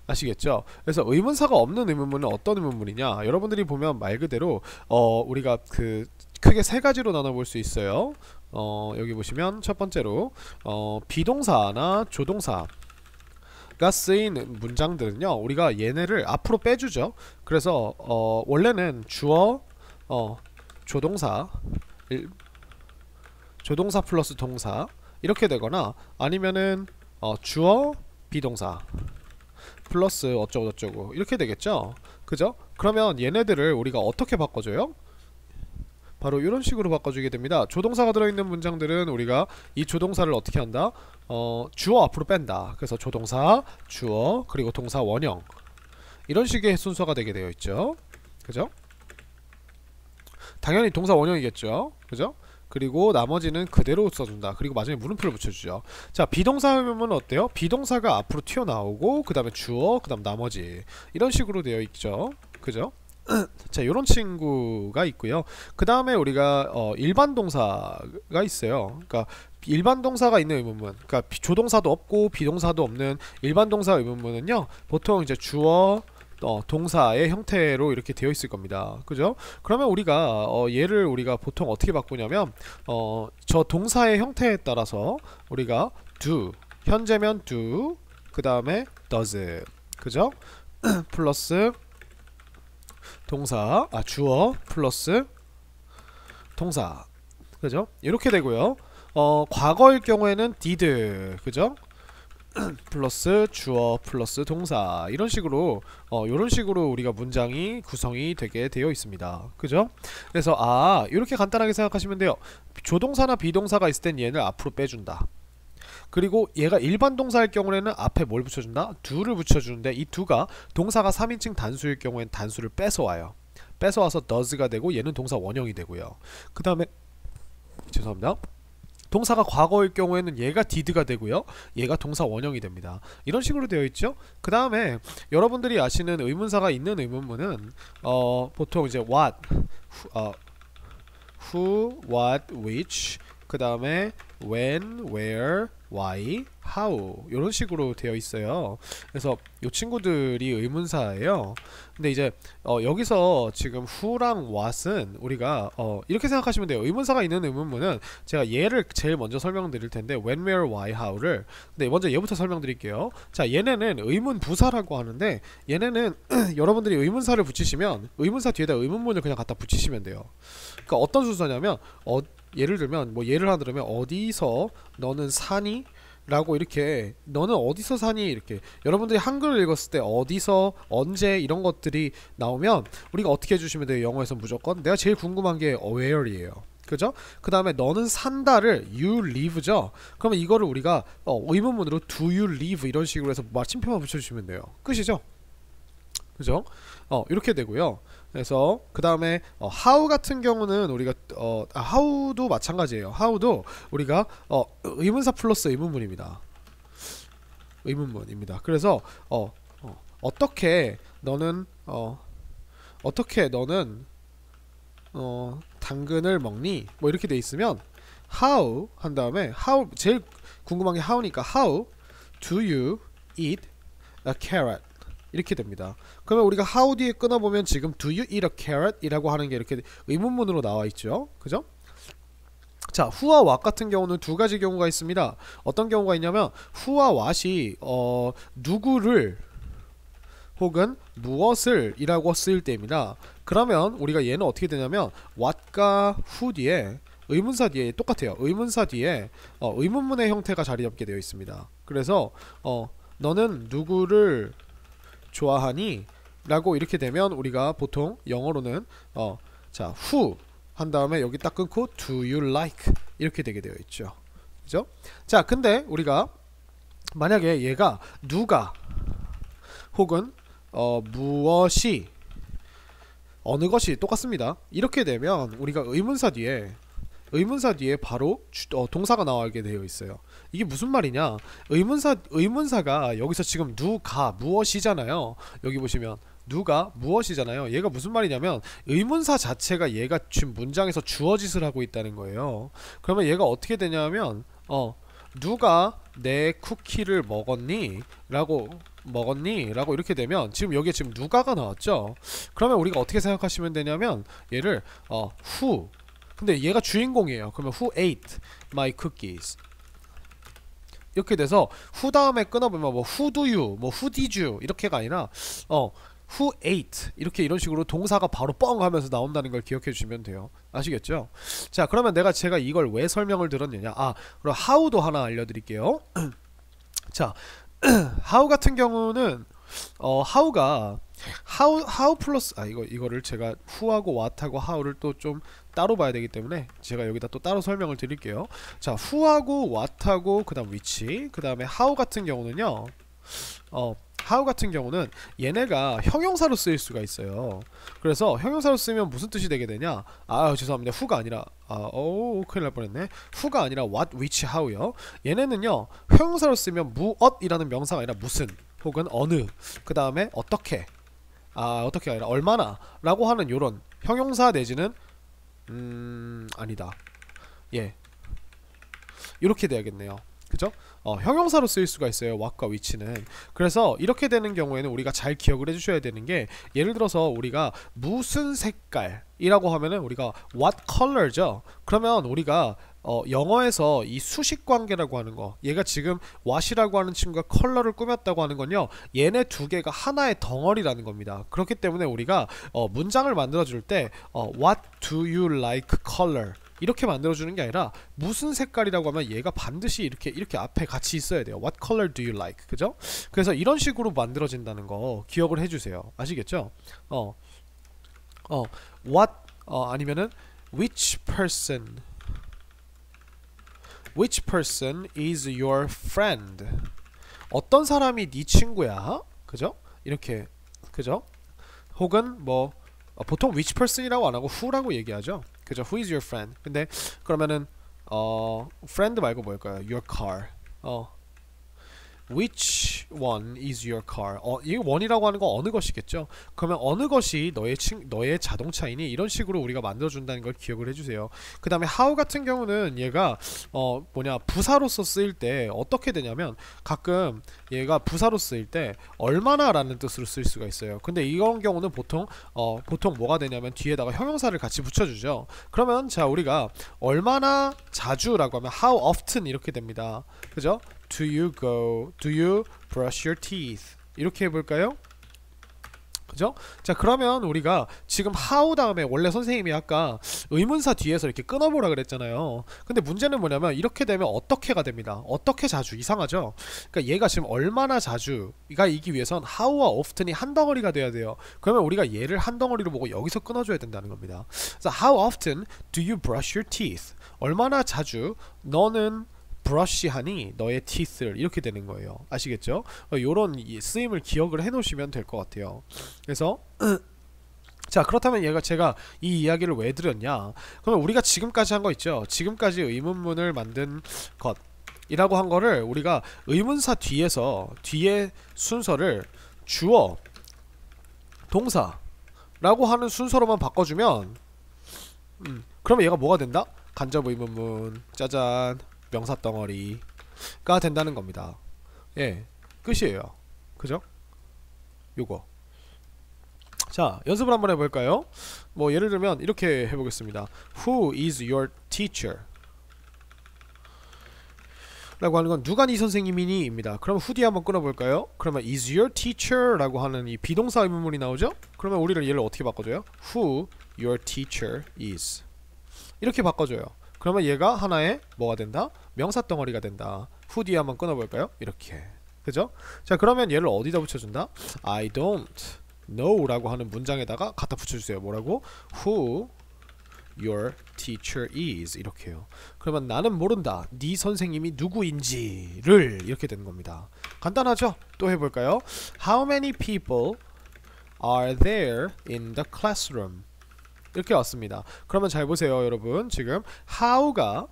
아시겠죠? 그래서 의문사가 없는 의문문은 어떤 의문문이냐? 여러분들이 보면 말 그대로 우리가 그 크게 세 가지로 나눠볼 수 있어요. 여기 보시면 첫 번째로 비동사나 조동사가 쓰인 문장들은요, 우리가 얘네를 앞으로 빼주죠. 그래서 원래는 주어, 조동사 플러스 동사 이렇게 되거나, 아니면은 주어 비동사 플러스 어쩌고저쩌고 이렇게 되겠죠. 그죠? 그러면 얘네들을 우리가 어떻게 바꿔줘요? 바로 이런 식으로 바꿔주게 됩니다. 조동사가 들어있는 문장들은 우리가 이 조동사를 어떻게 한다? 주어 앞으로 뺀다. 그래서 조동사, 주어, 그리고 동사 원형, 이런 식의 순서가 되게 되어 있죠. 그죠? 당연히 동사 원형이겠죠. 그죠? 그리고 나머지는 그대로 써준다. 그리고 마지막에 물음표를 붙여주죠. 자, 비동사 의문문은 어때요? 비동사가 앞으로 튀어나오고 그 다음에 주어, 그 다음 나머지, 이런 식으로 되어 있죠. 그죠? 자, 요런 친구가 있고요. 그 다음에 우리가 일반 동사가 있어요. 그러니까 일반 동사가 있는 의문문, 그러니까 조동사도 없고 비동사도 없는 일반 동사 의문문은요, 보통 이제 주어 동사의 형태로 이렇게 되어 있을 겁니다. 그죠? 그러면 우리가 얘를 우리가 보통 어떻게 바꾸냐면 저 동사의 형태에 따라서 우리가 do, 현재면 do, 그 다음에 does, 그죠? 플러스 동사, 주어 플러스 동사, 그죠? 이렇게 되고요. 과거일 경우에는 did, 그죠? 플러스 주어 플러스 동사, 이런 식으로 이런 식으로 우리가 문장이 구성이 되게 되어 있습니다. 그죠? 그래서 이렇게 간단하게 생각하시면 돼요. 조동사나 비동사가 있을 땐 얘를 앞으로 빼준다. 그리고 얘가 일반 동사일 경우에는 앞에 뭘 붙여준다? do를 붙여주는데, 이 do가 동사가 3인칭 단수일 경우엔 단수를 뺏어와요. 뺏어와서 does가 되고, 얘는 동사 원형이 되고요. 그 다음에 죄송합니다. 동사가 과거일 경우에는 얘가 did가 되고요, 얘가 동사 원형이 됩니다. 이런 식으로 되어 있죠. 그 다음에 여러분들이 아시는 의문사가 있는 의문문은 보통 이제 what, who, what, which, 그 다음에 when, where, why, how, 이런 식으로 되어 있어요. 그래서 이 친구들이 의문사예요. 근데 이제 여기서 지금 who랑 what은 우리가 이렇게 생각하시면 돼요. 의문사가 있는 의문문은 제가 얘를 제일 먼저 설명드릴 텐데, when, where, why, how를, 근데 먼저 얘부터 설명드릴게요. 자, 얘네는 의문 부사라고 하는데, 얘네는 여러분들이 의문사를 붙이시면 의문사 뒤에다 의문문을 그냥 갖다 붙이시면 돼요. 그러니까 어떤 순서냐면 예를 들면 예를 하나 들으면 어디서 너는 사니? 라고 이렇게, 너는 어디서 사니? 이렇게 여러분들이 한글을 읽었을 때 어디서, 언제, 이런 것들이 나오면 우리가 어떻게 해주시면 돼요? 영어에서 무조건 내가 제일 궁금한 게 where이에요. 그죠? 그 다음에 너는 산다를 you live죠. 그러면 이거를 우리가 의문문으로 do you live, 이런 식으로 해서 마침표만 붙여주시면 돼요. 끝이죠? 그죠? 이렇게 되고요. 그래서 그 다음에 how 같은 경우는 우리가 how도 마찬가지예요. how도 우리가 의문사 플러스 의문문입니다. 의문문입니다. 그래서 어떻게 너는 당근을 먹니? 뭐 이렇게 돼 있으면 how 한 다음에 how, 제일 궁금한 게 how니까 how do you eat a carrot, 이렇게 됩니다. 그러면 우리가 how 뒤에 끊어보면 지금 do you eat a carrot? 이라고 하는 게 이렇게 의문문으로 나와 있죠. 그죠? 자, who와 what 같은 경우는 두 가지 경우가 있습니다. 어떤 경우가 있냐면 who와 what이 누구를 혹은 무엇을 이라고 쓰일 때입니다. 그러면 우리가 얘는 어떻게 되냐면 what과 who 뒤에 의문사 뒤에 똑같아요. 의문사 뒤에 의문문의 형태가 자리 잡게 되어 있습니다. 그래서 너는 누구를 좋아하니? 라고 이렇게 되면 우리가 보통 영어로는 자, who 한 다음에 여기 딱 끊고 do you like 이렇게 되게 되어 있죠. 그죠? 자, 근데 우리가 만약에 얘가 누가 혹은 무엇이 어느 것이 똑같습니다. 이렇게 되면 우리가 의문사 뒤에 바로 동사가 나오게 되어 있어요. 이게 무슨 말이냐? 의문사가 여기서 지금 누가 무엇이잖아요. 여기 보시면 누가 무엇이잖아요. 얘가 무슨 말이냐면 의문사 자체가 얘가 지금 문장에서 주어짓을 하고 있다는 거예요. 그러면 얘가 어떻게 되냐면 누가 내 쿠키를 먹었니? 라고 이렇게 되면 지금 여기에 지금 누가가 나왔죠. 그러면 우리가 어떻게 생각하시면 되냐면 얘를 who 근데 얘가 주인공이에요. 그러면 who ate my cookies 이렇게 돼서 who 다음에 끊어보면 뭐 who do you 뭐 who did you 이렇게가 아니라 who ate 이런 식으로 동사가 바로 뻥 하면서 나온다는 걸 기억해 주시면 돼요. 아시겠죠? 자, 그러면 제가 이걸 왜 설명을 들었느냐? 그럼 how도 하나 알려드릴게요. 자, how 같은 경우는 how가 how 플러스 이거를 제가 who하고 what하고 how를 또 좀 따로 봐야 되기 때문에 제가 여기다 또 따로 설명을 드릴게요. 자, who하고 what하고 그다음 which 그다음에 how 같은 경우는요. how 같은 경우는 얘네가 형용사로 쓰일 수가 있어요. 그래서 형용사로 쓰면 무슨 뜻이 되게 되냐? 죄송합니다. who가 아니라 큰일 날 뻔했네. who가 아니라 what, which, how요. 얘네는요 형용사로 쓰면 무엇이라는 명사가 아니라 무슨 혹은 어느 그 다음에 어떻게 어떻게 아니라 얼마나 라고 하는 요런 형용사 내지는 아니다. 예, 이렇게 돼야겠네요. 그죠? 형용사로 쓰일 수가 있어요. what과 which는. 그래서 이렇게 되는 경우에는 우리가 잘 기억을 해주셔야 되는 게 예를 들어서 우리가 무슨 색깔이라고 하면은 우리가 what color죠. 그러면 우리가 영어에서 이 수식 관계라고 하는 거 얘가 지금 what이라고 하는 친구가 컬러를 꾸몄다고 하는 건요 얘네 두 개가 하나의 덩어리라는 겁니다. 그렇기 때문에 우리가 문장을 만들어 줄 때 what do you like color 이렇게 만들어주는 게 아니라 무슨 색깔이라고 하면 얘가 반드시 이렇게 앞에 같이 있어야 돼요. What color do you like? 그죠? 그래서 이런 식으로 만들어진다는 거 기억을 해주세요. 아시겠죠? what 아니면은 which person is your friend? 어떤 사람이 네 친구야? 그죠? 이렇게 그죠? 혹은 뭐 보통 which person이라고 안 하고 who라고 얘기하죠. 그죠? Who is your friend? 근데 그러면은 friend 말고 뭘까요? Your car. Which one is your car? 이 one이라고 하는 건 어느 것이겠죠? 그러면 어느 것이 너의 자동차이니? 이런 식으로 우리가 만들어준다는 걸 기억을 해주세요. 그 다음에 how 같은 경우는 얘가 부사로서 쓰일 때 어떻게 되냐면 가끔 얘가 부사로 쓰일 때 얼마나 라는 뜻으로 쓸 수가 있어요. 근데 이런 경우는 보통 뭐가 되냐면 뒤에다가 형용사를 같이 붙여주죠. 그러면 자, 우리가 얼마나 자주라고 하면 how often 이렇게 됩니다. 그죠? Do you brush your teeth? 이렇게 해볼까요? 그죠? 자, 그러면 우리가 지금 how 다음에 원래 선생님이 아까 의문사 뒤에서 이렇게 끊어보라 그랬잖아요. 근데 문제는 뭐냐면 이렇게 되면 어떻게가 됩니다. 어떻게 자주 이상하죠? 그러니까 얘가 지금 얼마나 자주가 이기 위해선 how와 often이 한 덩어리가 돼야 돼요. 그러면 우리가 얘를 한 덩어리로 보고 여기서 끊어줘야 된다는 겁니다. 그래서 how often do you brush your teeth? 얼마나 자주 너는 브러쉬하니 너의 teeth를 이렇게 되는 거예요. 아시겠죠? 요런 쓰임을 기억을 해 놓으시면 될 것 같아요. 그래서 자, 그렇다면 제가 이 이야기를 왜 드렸냐? 그러면 우리가 지금까지 한 거 있죠? 지금까지 의문문을 만든 것 이라고 한 거를 우리가 의문사 뒤에 순서를 주어, 동사 라고 하는 순서로만 바꿔주면 그러면 얘가 뭐가 된다? 간접 의문문 짜잔 명사 덩어리가 된다는 겁니다. 예, 끝이에요. 그죠? 요거. 자, 연습을 한번 해볼까요? 뭐 예를 들면 이렇게 해보겠습니다. Who is your teacher? 라고 하는 건 누가 네 선생님이니? 입니다. 그럼 who 뒤에 한번 끊어볼까요? 그러면 is your teacher 라고 하는 이 비동사 의문문이 나오죠? 그러면 우리는 얘를 어떻게 바꿔줘요? who your teacher is 이렇게 바꿔줘요. 그러면 얘가 하나의 뭐가 된다? 명사 덩어리가 된다. who 뒤에 한번 끊어볼까요? 이렇게. 그죠? 자, 그러면 얘를 어디다 붙여준다? I don't know 라고 하는 문장에다가 갖다 붙여주세요. 뭐라고? who your teacher is 이렇게요. 그러면 나는 모른다. 네 선생님이 누구인지를 이렇게 되는 겁니다. 간단하죠? 또 해볼까요? How many people are there in the classroom? 이렇게 왔습니다. 그러면 잘 보세요, 여러분. 지금 how가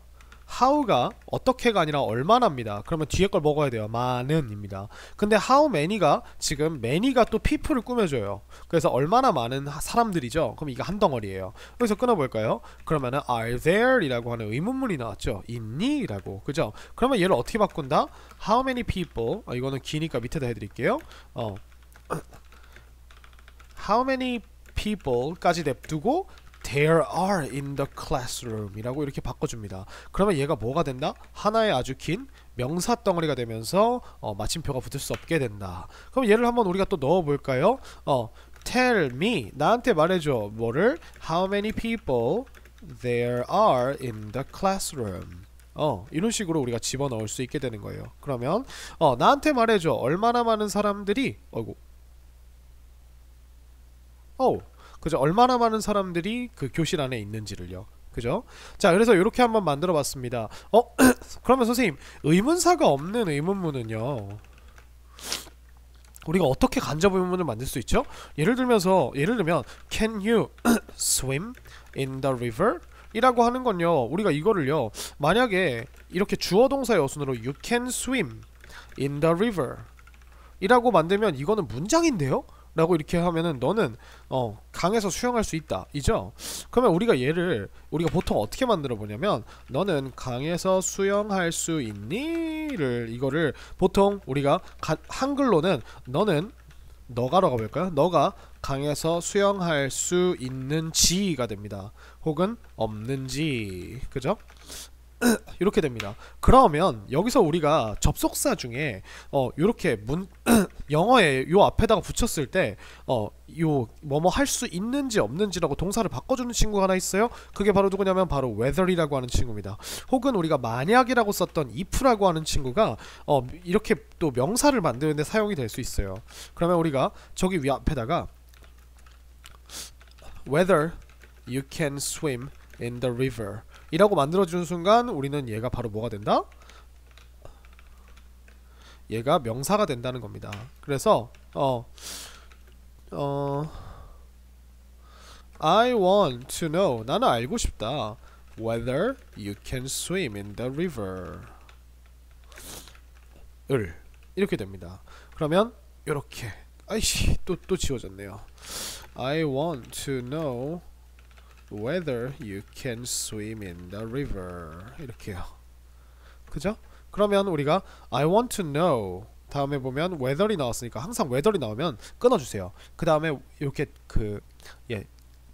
어떻게가 아니라 얼마나입니다. 그러면 뒤에 걸 먹어야 돼요. 많은입니다. 근데 how many가 지금 many가 또 people을 꾸며줘요. 그래서 얼마나 많은 사람들이죠. 그럼 이거 한 덩어리예요. 여기서 끊어볼까요? 그러면은 are there 이라고 하는 의문문이 나왔죠. 있니? 라고. 그죠? 그러면 얘를 어떻게 바꾼다? How many people 이거는 기니까 밑에다 해드릴게요. How many people까지 냅두고 There are in the classroom 이라고 이렇게 바꿔줍니다. 그러면 얘가 뭐가 된다? 하나의 아주 긴 명사 덩어리가 되면서 마침표가 붙을 수 없게 된다. 그럼 얘를 한번 우리가 또 넣어볼까요? Tell me 나한테 말해줘. 뭐를? How many people there are in the classroom 이런 식으로 우리가 집어넣을 수 있게 되는 거예요. 그러면 나한테 말해줘. 얼마나 많은 사람들이 그죠? 얼마나 많은 사람들이 그 교실 안에 있는지를요. 그죠? 자, 그래서 이렇게 한번 만들어 봤습니다. 그러면 선생님, 의문사가 없는 의문문은요, 우리가 어떻게 간접 의문문을 만들 수 있죠? 예를 들면 Can you swim in the river? 이라고 하는 건요, 우리가 이거를요, 만약에 이렇게 주어 동사 여순으로 You can swim in the river 이라고 만들면 이거는 문장인데요? 라고 이렇게 하면은 너는 강에서 수영할 수 있다 이죠? 그러면 우리가 보통 어떻게 만들어 보냐면 너는 강에서 수영할 수 있니? 이거를 보통 우리가 한글로는 너가로 가볼까요? 너가 강에서 수영할 수 있는지가 됩니다. 혹은 없는지. 그죠? 이렇게 됩니다. 그러면 여기서 우리가 접속사 중에 요렇게 영어에 요 앞에다가 붙였을 때 요 뭐뭐 할 수 있는지 없는지라고 동사를 바꿔주는 친구가 하나 있어요. 그게 바로 누구냐면 바로 whether이라고 하는 친구입니다. 혹은 우리가 만약이라고 썼던 if라고 하는 친구가 이렇게 또 명사를 만드는데 사용이 될 수 있어요. 그러면 우리가 저기 위 앞에다가 whether you can swim in the river 이라고 만들어주는 순간 우리는 얘가 바로 뭐가 된다? 얘가 명사가 된다는 겁니다. 그래서 I want to know 나는 알고 싶다 whether you can swim in the river 이렇게 됩니다. 그러면 요렇게 아이씨 또 지워졌네요. I want to know whether you can swim in the river 이렇게요. 그죠? 그러면 우리가 I want to know 다음에 보면 whether이 나왔으니까 항상 whether이 나오면 끊어주세요. 그 다음에 이렇게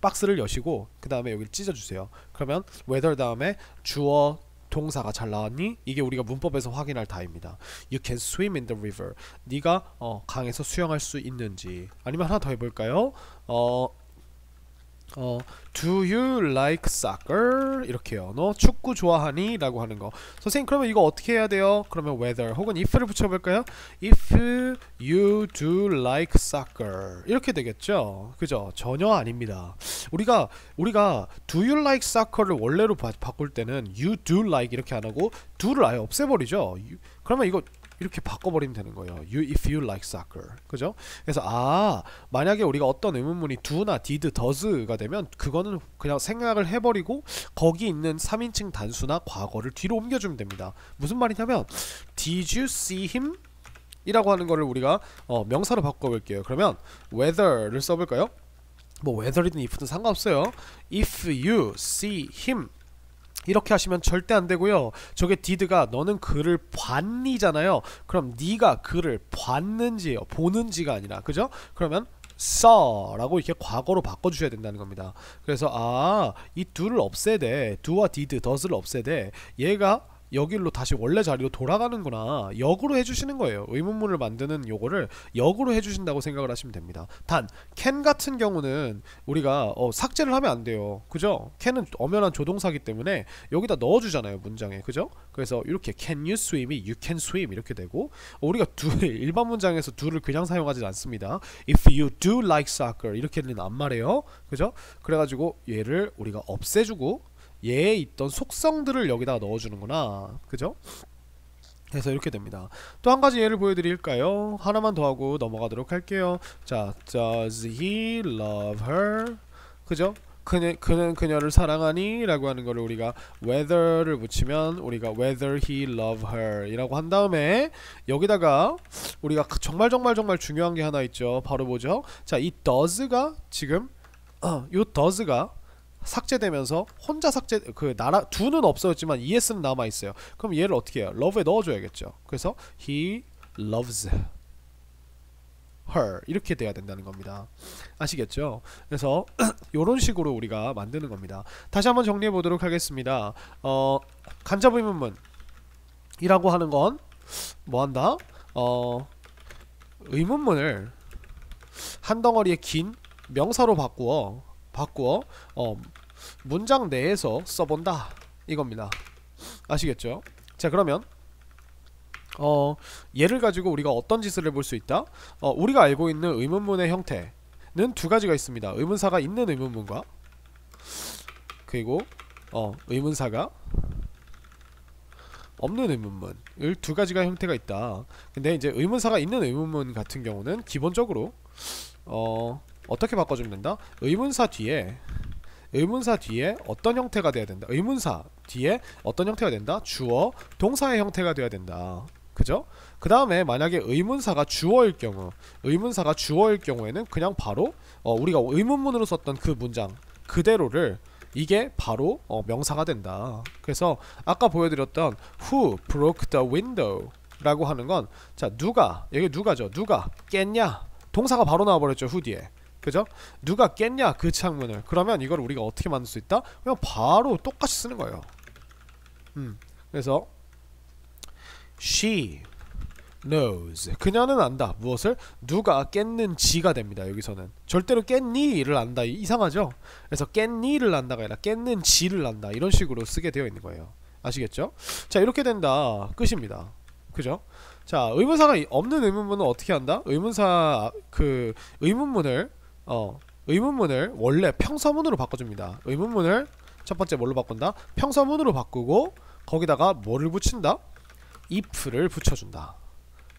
박스를 여시고 그 다음에 여기를 찢어주세요. 그러면 whether 다음에 주어 동사가 잘 나왔니? 이게 우리가 문법에서 확인할 다입니다. You can swim in the river. 네가 강에서 수영할 수 있는지. 아니면 하나 더 해볼까요? Do you like soccer? 이렇게요. 너 축구 좋아하니? 라고 하는 거. 선생님 그러면 이거 어떻게 해야 돼요? 그러면 whether 혹은 if를 붙여볼까요? If you do like soccer 이렇게 되겠죠? 그죠? 전혀 아닙니다. 우리가 do you like soccer를 원래로 바꿀 때는 you do like 이렇게 안 하고 do를 아예 없애버리죠. 그러면 이거 이렇게 바꿔버리면 되는 거예요. if you like soccer. 그죠? 그래서 만약에 우리가 어떤 의문문이 do나 did, does가 되면 그거는 그냥 생략을 해버리고 거기 있는 3인칭 단수나 과거를 뒤로 옮겨주면 됩니다. 무슨 말이냐면 Did you see him? 이라고 하는 거를 우리가 명사로 바꿔볼게요. 그러면 whether를 써볼까요? 뭐 whether이든 if든 상관없어요. If you see him 이렇게 하시면 절대 안되고요. 저게 did가 너는 그를 봤니잖아요. 그럼 네가 그를 봤는지요, 보는지가 아니라, 그죠? 그러면 saw라고 이렇게 과거로 바꿔주셔야 된다는 겁니다. 그래서 이 do를 없애되, do와 did, does를 없애되 얘가 여기로 다시 원래 자리로 돌아가는구나, 역으로 해주시는 거예요. 의문문을 만드는 요거를 역으로 해주신다고 생각을 하시면 됩니다. 단 can 같은 경우는 우리가 삭제를 하면 안 돼요. 그죠? can은 엄연한 조동사기 때문에 여기다 넣어주잖아요, 문장에. 그죠? 그래서 이렇게 can you swim이 you can swim 이렇게 되고, 우리가 일반 문장에서 do를 그냥 사용하지 않습니다. if you do like soccer 이렇게는 안 말해요. 그죠? 그래가지고 얘를 우리가 없애주고 얘에 있던 속성들을 여기다가 넣어주는구나. 그죠? 그래서 이렇게 됩니다. 또 한 가지 예를 보여드릴까요? 하나만 더 하고 넘어가도록 할게요. 자, does he love her? 그죠? 그는 그녀를 사랑하니? 라고 하는 거를 우리가 whether를 붙이면 우리가 whether he love her 이라고 한 다음에 여기다가 우리가 정말 중요한 게 하나 있죠. 바로 뭐죠? 자, 이 does가 지금 요 does가 삭제되면서 혼자 삭제, do는 없어졌지만 es는 남아있어요. 그럼 얘를 어떻게 해요? love에 넣어줘야겠죠. 그래서 he loves her 이렇게 돼야 된다는 겁니다. 아시겠죠? 그래서 요런 식으로 우리가 만드는 겁니다. 다시 한번 정리해 보도록 하겠습니다. 간접 의문문 이라고 하는 건 뭐한다? 의문문을 한 덩어리의 긴 명사로 바꾸어 문장 내에서 써본다 이겁니다. 아시겠죠? 자, 그러면 얘를 가지고 우리가 어떤 짓을 해볼 수 있다? 우리가 알고 있는 의문문의 형태는 두 가지가 있습니다. 의문사가 있는 의문문과 그리고 의문사가 없는 의문문을 두 가지가 형태가 있다. 근데 이제 의문사가 있는 의문문 같은 경우는 기본적으로 어떻게 바꿔주면 된다? 의문사 뒤에 어떤 형태가 돼야 된다. 의문사 뒤에 어떤 형태가 된다? 주어, 동사의 형태가 돼야 된다. 그죠? 그 다음에 만약에 의문사가 주어일 경우에는 그냥 바로 우리가 의문문으로 썼던 그 문장 그대로를 이게 바로 명사가 된다. 그래서 아까 보여드렸던 who broke the window 라고 하는 건, 자, 여기 누가죠? 누가 깼냐? 동사가 바로 나와버렸죠, who 뒤에. 그죠? 누가 깼냐 그 창문을. 그러면 이걸 우리가 어떻게 만들 수 있다? 그냥 바로 똑같이 쓰는 거예요. 그래서 she knows, 그녀는 안다. 무엇을? 누가 깼는지가 됩니다. 여기서는 절대로 깼니를 안다 이상하죠? 그래서 깼니를 안다가 아니라 깼는지를 안다 이런 식으로 쓰게 되어 있는 거예요. 아시겠죠? 자, 이렇게 된다 끝입니다. 그죠? 자, 의문사가 없는 의문문은 어떻게 한다? 의문사 의문문을 원래 평서문으로 바꿔줍니다. 의문문을 첫 번째 뭘로 바꾼다? 평서문으로 바꾸고 거기다가 뭐를 붙인다? if를 붙여준다.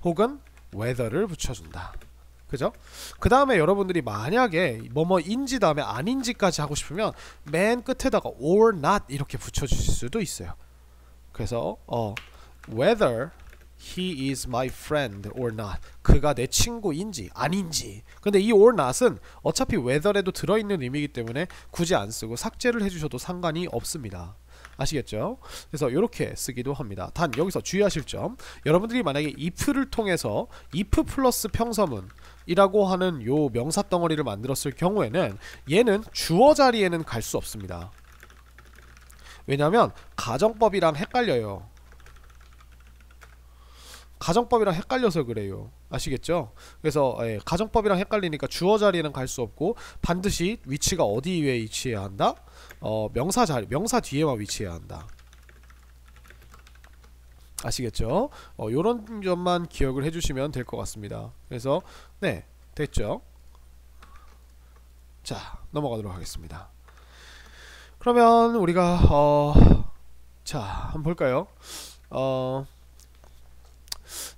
혹은 whether를 붙여준다. 그죠? 그 다음에 여러분들이 만약에 뭐뭐인지 다음에 아닌지까지 하고 싶으면 맨 끝에다가 or not 이렇게 붙여주실 수도 있어요. 그래서 whether he is my friend or not, 그가 내 친구인지 아닌지. 근데 이 or not은 어차피 whether에도 들어있는 의미이기 때문에 굳이 안 쓰고 삭제를 해주셔도 상관이 없습니다. 아시겠죠? 그래서 이렇게 쓰기도 합니다. 단 여기서 주의하실 점, 여러분들이 만약에 if를 통해서 if 플러스 평서문 이라고 하는 요 명사 덩어리를 만들었을 경우에는 얘는 주어 자리에는 갈 수 없습니다. 왜냐면 가정법이랑 헷갈려요. 가정법이랑 헷갈려서 그래요. 아시겠죠? 그래서 가정법이랑 헷갈리니까 주어 자리에는 갈 수 없고 반드시 위치가 어디에 위치해야 한다? 명사 뒤에만 위치해야 한다. 아시겠죠? 요런 점만 기억을 해주시면 될 것 같습니다. 그래서 네, 됐죠? 자, 넘어가도록 하겠습니다. 그러면 우리가 자, 한번 볼까요?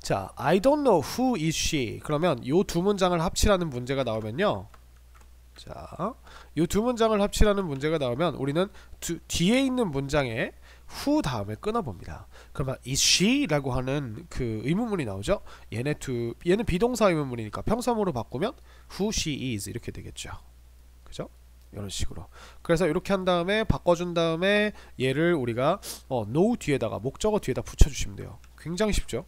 자, I don't know who is she. 그러면 요 두 문장을 합치라는 문제가 나오면요. 자, 요 두 문장을 합치라는 문제가 나오면 우리는 뒤에 있는 문장에 who 다음에 끊어봅니다. 그러면 is she 라고 하는 그 의문문이 나오죠. 얘는 비동사 의문문이니까 평서문으로 바꾸면 who she is 이렇게 되겠죠. 그죠? 이런 식으로. 그래서 이렇게 한 다음에 바꿔준 다음에 얘를 우리가 know 뒤에다가 목적어 뒤에다 붙여주시면 돼요. 굉장히 쉽죠.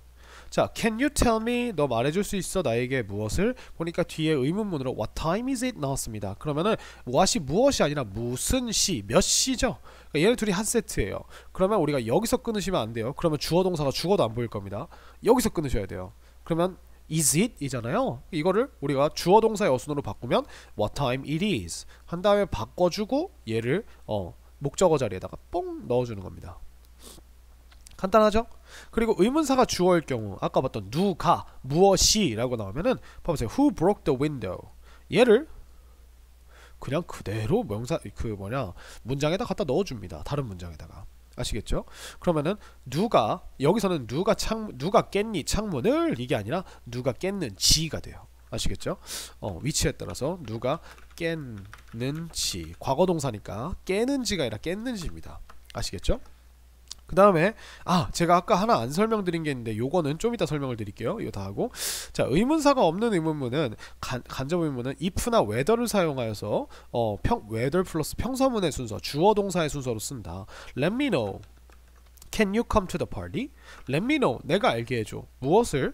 자, can you tell me? 너 말해줄 수 있어 나에게 무엇을? 보니까 뒤에 의문문으로 what time is it 나왔습니다. 그러면은 what이 무엇이 아니라 무슨 시, 몇 시죠? 그러니까 얘네 둘이 한 세트예요. 그러면 우리가 여기서 끊으시면 안 돼요. 그러면 주어 동사가 죽어도 안 보일 겁니다. 여기서 끊으셔야 돼요. 그러면 is it 이잖아요. 이거를 우리가 주어 동사의 어순으로 바꾸면 what time it is 한 다음에 바꿔주고 얘를 목적어 자리에다가 뽕 넣어주는 겁니다. 간단하죠? 그리고 의문사가 주어일 경우 아까 봤던 누가, 무엇이 라고 나오면은 봐보세요. Who broke the window? 얘를 그냥 그대로 명사 문장에다 갖다 넣어줍니다. 다른 문장에다가. 아시겠죠? 그러면은 누가, 여기서는 누가 깼니 창문을, 이게 아니라 누가 깼는지가 돼요. 아시겠죠? 위치에 따라서 누가 깼는지, 과거 동사니까 깨는지가 아니라 깼는지입니다. 아시겠죠? 그 다음에 제가 아까 하나 안 설명드린 게 있는데 요거는 좀 이따 설명을 드릴게요. 이거 다 하고, 자, 의문사가 없는 의문문은 간접 의문문은 if나 whether를 사용하여서 whether 플러스 평서문의 순서, 주어 동사의 순서로 쓴다. Let me know. Can you come to the party? Let me know. 내가 알게 해줘. 무엇을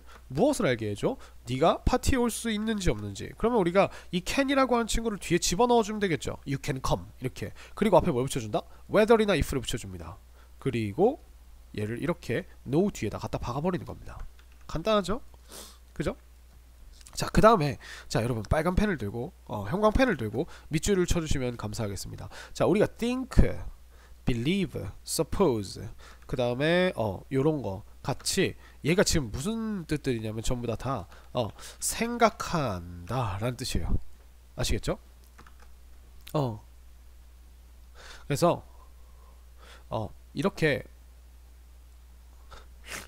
알게 해줘? 네가 파티에 올 수 있는지 없는지. 그러면 우리가 이 can이라고 하는 친구를 뒤에 집어넣어주면 되겠죠. You can come 이렇게. 그리고 앞에 뭘 붙여준다? whether이나 if를 붙여줍니다. 그리고 얘를 이렇게 no 뒤에다 갖다 박아버리는 겁니다. 간단하죠? 그죠? 자, 그 다음에 자, 여러분 빨간 펜을 들고 형광펜을 들고 밑줄을 쳐주시면 감사하겠습니다. 자, 우리가 think, believe, suppose 그 다음에 요런거 같이 얘가 지금 무슨 뜻들이냐면 전부 다 생각한다 라는 뜻이에요. 아시겠죠? 그래서 이렇게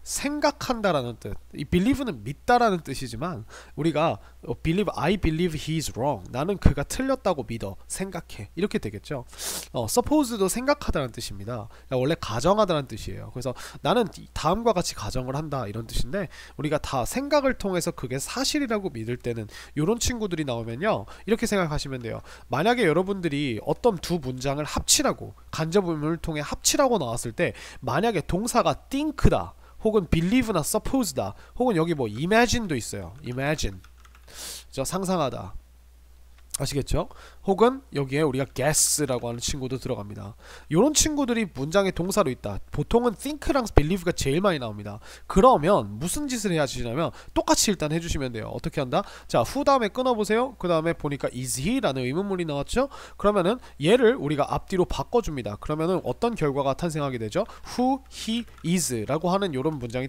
생각한다라는 뜻, 이 believe는 믿다라는 뜻이지만 우리가 I believe he is wrong, 나는 그가 틀렸다고 믿어, 생각해, 이렇게 되겠죠. suppose도 생각하다라는 뜻입니다. 그러니까 원래 가정하다라는 뜻이에요. 그래서 나는 다음과 같이 가정을 한다 이런 뜻인데 우리가 다 생각을 통해서 그게 사실이라고 믿을 때는 이런 친구들이 나오면요 이렇게 생각하시면 돼요. 만약에 여러분들이 어떤 두 문장을 합치라고, 간접 의문을 통해 합치라고 나왔을 때 만약에 동사가 think다 혹은 believe나 suppose다 혹은 여기 뭐 imagine도 있어요. imagine 상상하다. 아시겠죠? 혹은 여기에 우리가 guess라고 하는 친구도 들어갑니다. 이런 친구들이 문장의 동사로 있다. 보통은 think랑 believe가 제일 많이 나옵니다. 그러면 무슨 짓을 해야 되냐면 똑같이 일단 해주시면 돼요. 어떻게 한다? 자, who 다음에 끊어보세요. 그 다음에 보니까 is he 라는 의문문이 나왔죠? 그러면은 얘를 우리가 앞뒤로 바꿔줍니다. 그러면은 어떤 결과가 탄생하게 되죠? who, he, is 라고 하는 요런 문장이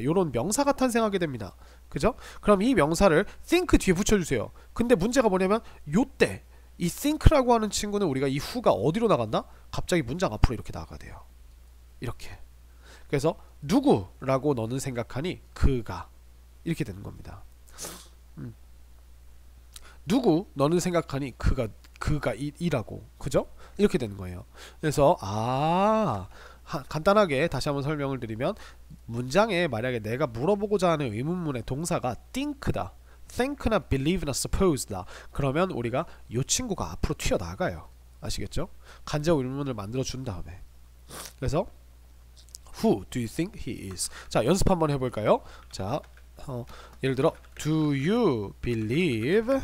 요런 명사가 탄생하게 됩니다. 그죠? 그럼 이 명사를 think 뒤에 붙여주세요. 근데 문제가 뭐냐면 요때 이 think라고 하는 친구는 우리가 이 who가 어디로 나간다? 갑자기 문장 앞으로 이렇게 나가야 돼요. 이렇게. 그래서 누구라고 너는 생각하니? 그가. 이렇게 되는 겁니다. 누구 너는 생각하니? 그가 이라고. 그죠? 이렇게 되는 거예요. 그래서 간단하게 다시 한번 설명을 드리면 문장에 만약에 내가 물어보고자 하는 의문문의 동사가 think다, think나 believe나 suppose다 그러면 우리가 이 친구가 앞으로 튀어나가요. 아시겠죠? 간접 의문문을 만들어 준 다음에. 그래서 Who do you think he is? 자, 연습 한번 해볼까요? 자, 예를 들어 Do you believe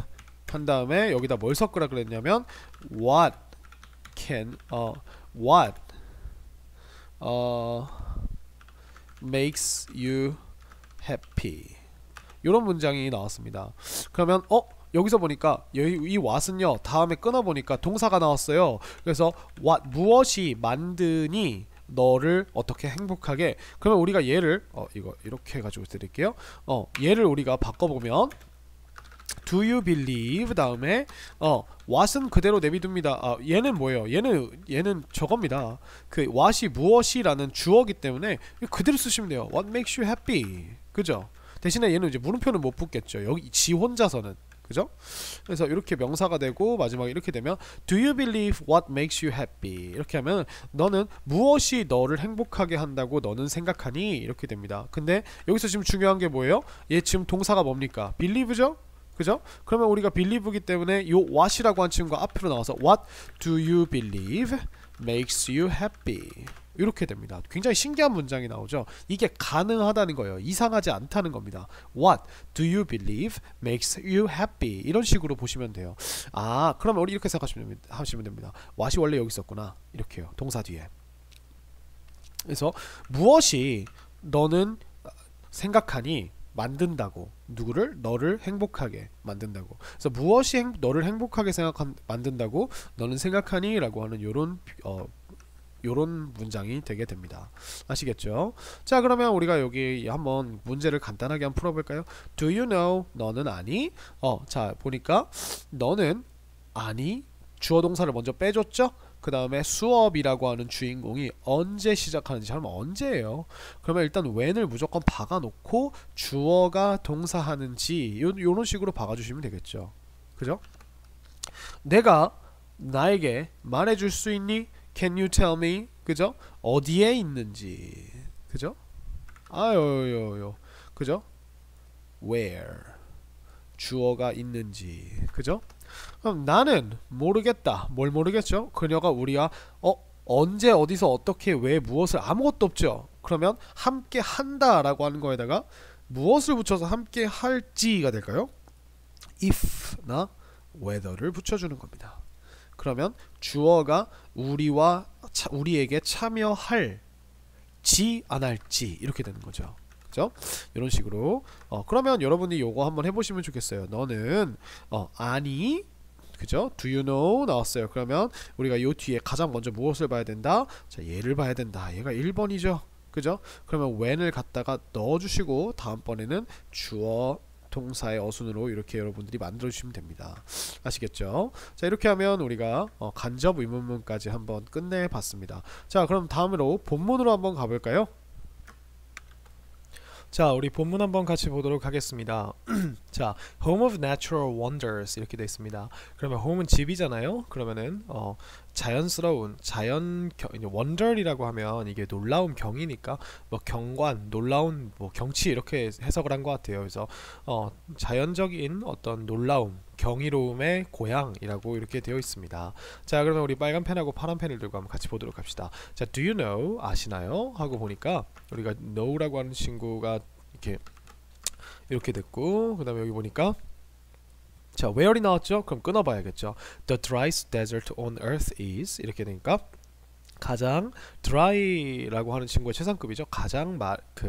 한 다음에 여기다 뭘 섞으라 그랬냐면 what makes you happy 이런 문장이 나왔습니다. 그러면 여기서 보니까 이 what은요 다음에 끊어보니까 동사가 나왔어요. 그래서 what 무엇이 만드니 너를 어떻게 행복하게. 그러면 우리가 얘를 이거 이렇게 해가지고 드릴게요. 얘를 우리가 바꿔보면 Do you believe 다음에 what은 그대로 내비둡니다. 얘는 뭐예요? 얘는 저겁니다. 그 what이 무엇이라는 주어기 때문에 그대로 쓰시면 돼요. What makes you happy? 그죠? 대신에 얘는 이제 물음표는 못 붙겠죠. 여기 지 혼자서는. 그죠? 그래서 이렇게 명사가 되고 마지막에 이렇게 되면 Do you believe what makes you happy? 이렇게 하면 너는 무엇이 너를 행복하게 한다고 너는 생각하니? 이렇게 됩니다. 근데 여기서 지금 중요한 게 뭐예요? 얘 지금 동사가 뭡니까? believe죠? 그죠? 그러면 우리가 believe이기 때문에 요 what이라고 한 친구가 앞으로 나와서 What do you believe makes you happy? 이렇게 됩니다. 굉장히 신기한 문장이 나오죠. 이게 가능하다는 거예요. 이상하지 않다는 겁니다. What do you believe makes you happy? 이런 식으로 보시면 돼요. 아, 그러면 우리 이렇게 하시면 됩니다. what이 원래 여기 있었구나. 이렇게요. 동사 뒤에. 그래서 무엇이 너는 생각하니 만든다고, 누구를, 너를 행복하게 만든다고. 그래서 무엇이 너를 행복하게 만든다고 너는 생각하니? 라고 하는 요런 문장이 되게 됩니다. 아시겠죠? 자, 그러면 우리가 여기 한번 문제를 간단하게 한번 풀어볼까요? Do you know? 너는 아니? 자, 보니까 너는 아니? 주어 동사를 먼저 빼줬죠? 그 다음에 수업이라고 하는 주인공이 언제 시작하는지 하면 언제예요? 그러면 일단 when을 무조건 박아놓고 주어가 동사하는지 요런 식으로 박아주시면 되겠죠. 그죠? 내가 나에게 말해줄 수 있니? Can you tell me? 그죠? 어디에 있는지. 그죠? 아요요요. 그죠? Where 주어가 있는지. 그죠? 그럼 나는 모르겠다. 뭘 모르겠죠? 그녀가 우리와 언제 어디서 어떻게 왜 무엇을 아무것도 없죠. 그러면 함께 한다라고 하는 거에다가 무엇을 붙여서 함께 할지가 될까요? if나 whether를 붙여주는 겁니다. 그러면 주어가 우리에게 참여할지 안 할지 이렇게 되는 거죠. 그죠? 이런 식으로 그러면 여러분이 요거 한번 해보시면 좋겠어요. 너는 아니 그죠? Do you know 나왔어요. 그러면 우리가 요 뒤에 가장 먼저 무엇을 봐야 된다? 자, 얘를 봐야 된다. 얘가 1번이죠. 그죠? 그러면 when을 갖다가 넣어주시고 다음번에는 주어 동사의 어순으로 이렇게 여러분들이 만들어 주시면 됩니다. 아시겠죠? 자, 이렇게 하면 우리가 간접 의문문까지 한번 끝내 봤습니다. 자, 그럼 다음으로 본문으로 한번 가볼까요? 자, 우리 본문 한번 같이 보도록 하겠습니다. 자, Home of Natural Wonders 이렇게 되어 있습니다. 그러면 home은 집이잖아요. 그러면은 자연스러운 wonder이라고 하면 이게 놀라운 경이니까 뭐 경관, 놀라운 뭐 경치 이렇게 해석을 한 것 같아요. 그래서 자연적인 어떤 놀라움, 경이로움의 고향이라고 이렇게 되어 있습니다. 자, 그러면 우리 빨간 펜하고 파란 펜을 들고 한번 같이 보도록 합시다. 자, do you know 아시나요? 하고 보니까 우리가 know라고 하는 친구가 이렇게 됐고, 그 다음에 여기 보니까 자, where이 나왔죠? 그럼 끊어봐야겠죠. The driest desert on earth is 이렇게 되니까 가장 dry라고 하는 친구의 최상급이죠. 가장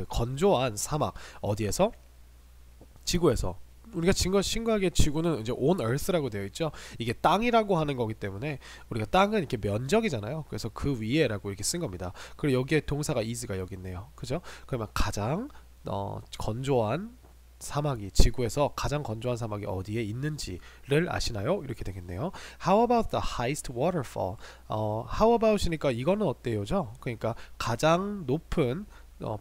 건조한 사막 어디에서? 지구에서. 우리가 친구하게 지구는 이제 on earth라고 되어 있죠. 이게 땅이라고 하는 거기 때문에 우리가 땅은 이렇게 면적이잖아요. 그래서 그 위에라고 이렇게 쓴 겁니다. 그리고 여기에 동사가 is가 여기 있네요. 그죠? 그러면 가장 건조한 사막이 지구에서 가장 건조한 사막이 어디에 있는지를 아시나요? 이렇게 되겠네요. How about the highest waterfall? How about이니까 이거는 어때요죠? 그러니까 가장 높은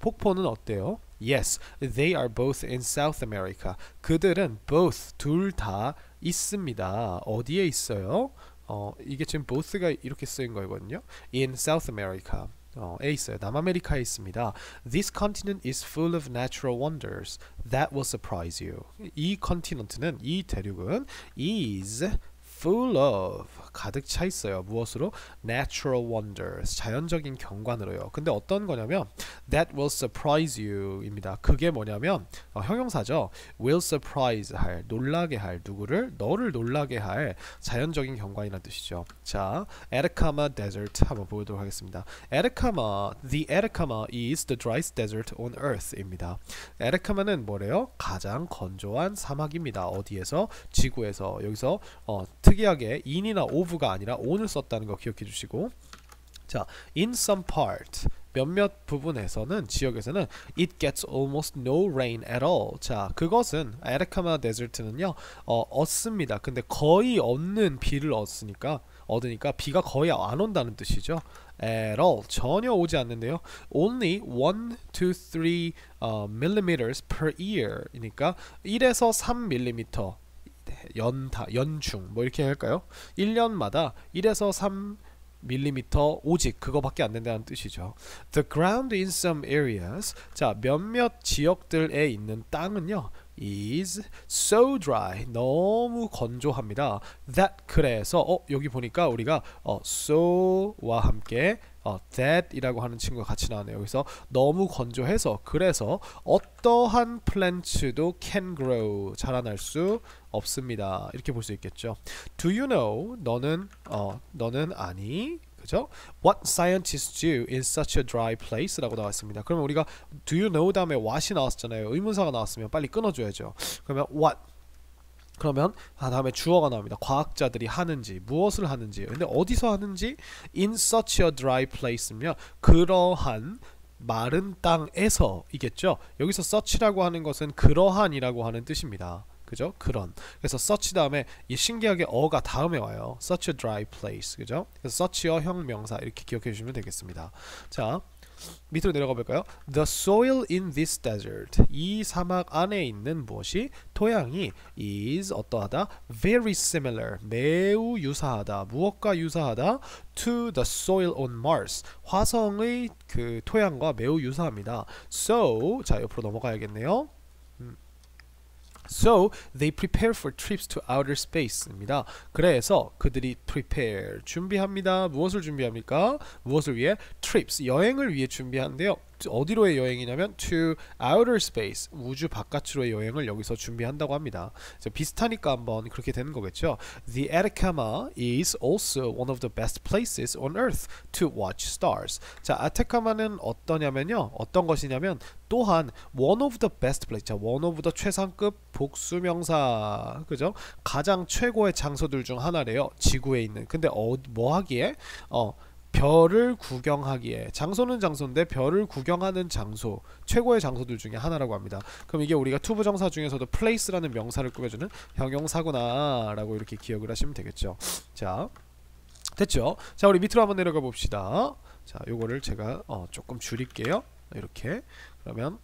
폭포는 어때요? Yes, they are both in South America. 그들은 both 둘 다 있습니다. 어디에 있어요? 이게 지금 both가 이렇게 쓰인 거거든요. In South America. 에 있어요. 남아메리카에 있습니다. This continent is full of natural wonders that will surprise you. 이 컨티넌트는 이 대륙은 is full of 가득 차 있어요. 무엇으로? Natural wonders 자연적인 경관으로요. 근데 어떤 거냐면 that will surprise you 입니다. 그게 뭐냐면 형용사죠. will surprise 할 놀라게 할 누구를? 너를 놀라게 할 자연적인 경관이라는 뜻이죠. 자, Atacama Desert 한번 보도록 하겠습니다. The Atacama is the driest desert on earth 입니다. Atacama는 뭐래요? 가장 건조한 사막입니다. 어디에서? 지구에서. 여기서 특이하게 in이나 of가 아니라 on을 썼다는 거 기억해 주시고, 자, in some part 몇몇 부분에서는 지역에서는 it gets almost no rain at all. 자, 그것은 Atacama Desert는요 얻습니다. 근데 거의 없는 비를 얻으니까 비가 거의 안 온다는 뜻이죠. at all 전혀 오지 않는데요. only 1 to 3 millimeters per year 이니까 1에서 3mm 연중 뭐 이렇게 할까요? 1년마다 1에서 3mm 오직 그거밖에 안 된다는 뜻이죠. The ground in some areas 자, 몇몇 지역들에 있는 땅은요 is so dry 너무 건조합니다. that 그래서 여기 보니까 우리가 so와 함께 that이라고 하는 친구가 같이 나왔네요. 여기서 너무 건조해서 그래서 어떠한 플랜츠도 can grow 자라날 수 없습니다. 이렇게 볼 수 있겠죠. Do you know? 너는 아니? 그죠? What scientists do in such a dry place? 라고 나왔습니다. 그러면 우리가 do you know 다음에 what이 나왔잖아요. 의문사가 나왔으면 빨리 끊어줘야죠. 그러면 what 그러면 다음에 주어가 나옵니다. 과학자들이 하는지 무엇을 하는지 근데 어디서 하는지 in such a dry place면 그러한 마른 땅에서 이겠죠. 여기서 such라고 하는 것은 그러한이라고 하는 뜻입니다. 그죠? 그런. 그래서 such 다음에 이 신기하게 어가 다음에 와요. such a dry place. 그죠? 그래서 such형 명사 이렇게 기억해 주시면 되겠습니다. 자, 밑으로 내려가 볼까요? The soil in this desert. 이 사막 안에 있는 무엇이 토양이 is 어떠하다? Very similar. 매우 유사하다. 무엇과 유사하다? To the soil on Mars. 화성의 그 토양과 매우 유사합니다. So 자 옆으로 넘어가야겠네요. So they prepare for trips to outer space입니다. 그래서 그들이 prepare 준비합니다. 무엇을 준비합니까? 무엇을 위해? Trips 여행을 위해 준비한대요. 어디로의 여행이냐면 to outer space 우주 바깥으로의 여행을 여기서 준비한다고 합니다. 비슷하니까 한번 그렇게 되는 거겠죠. The Atacama is also one of the best places on Earth to watch stars. 자, 아타카마는 어떠냐면요. 어떤 것이냐면 또한 one of the best place. 자, one of the 최상급 복수명사. 그죠? 가장 최고의 장소들 중 하나래요. 지구에 있는. 근데 뭐 하기에? 별을 구경하기에 장소는 장소인데 별을 구경하는 장소 최고의 장소들 중에 하나라고 합니다. 그럼 이게 우리가 투부정사 중에서도 place라는 명사를 꾸며주는 형용사구나 라고 이렇게 기억을 하시면 되겠죠. 자 됐죠. 자 우리 밑으로 한번 내려가 봅시다. 자 요거를 제가 조금 줄일게요. 이렇게 그러면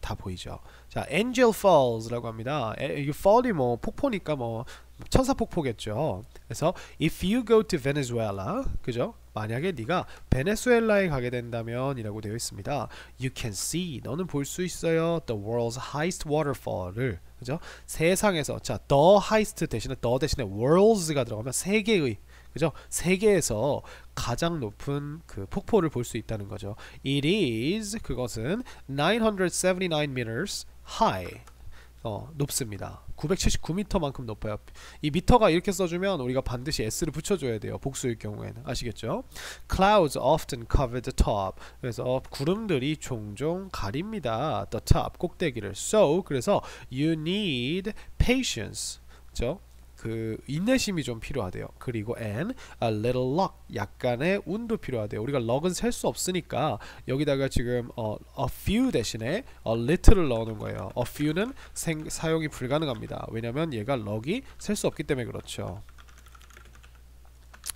다 보이죠. 자 Angel Falls라고 합니다. 이게 fall이 뭐 폭포니까 뭐 천사폭포겠죠. 그래서 if you go to Venezuela 그죠? 만약에 네가 베네수엘라에 가게 된다면 이라고 되어 있습니다. You can see 너는 볼 수 있어요. The world's highest waterfall을 그죠? 세상에서 자 the highest 대신에 the 대신에 worlds가 들어가면 세계의 그죠? 세계에서 가장 높은 그 폭포를 볼 수 있다는 거죠. It is 그것은 979 meters high. 높습니다. 979m만큼 높아요. 이 미터가 이렇게 써주면 우리가 반드시 s를 붙여줘야 돼요. 복수일 경우에는 아시겠죠? Clouds often cover the top. 그래서 구름들이 종종 가립니다. The top 꼭대기를. So 그래서 you need patience. 그렇죠? 그 인내심이 좀 필요하대요. 그리고 and a little luck 약간의 운도 필요하대요. 우리가 luck은 셀 수 없으니까 여기다가 지금 a few 대신에 a little를 넣어놓은 거예요. a few는 사용이 불가능합니다. 왜냐면 얘가 luck이 셀 수 없기 때문에 그렇죠.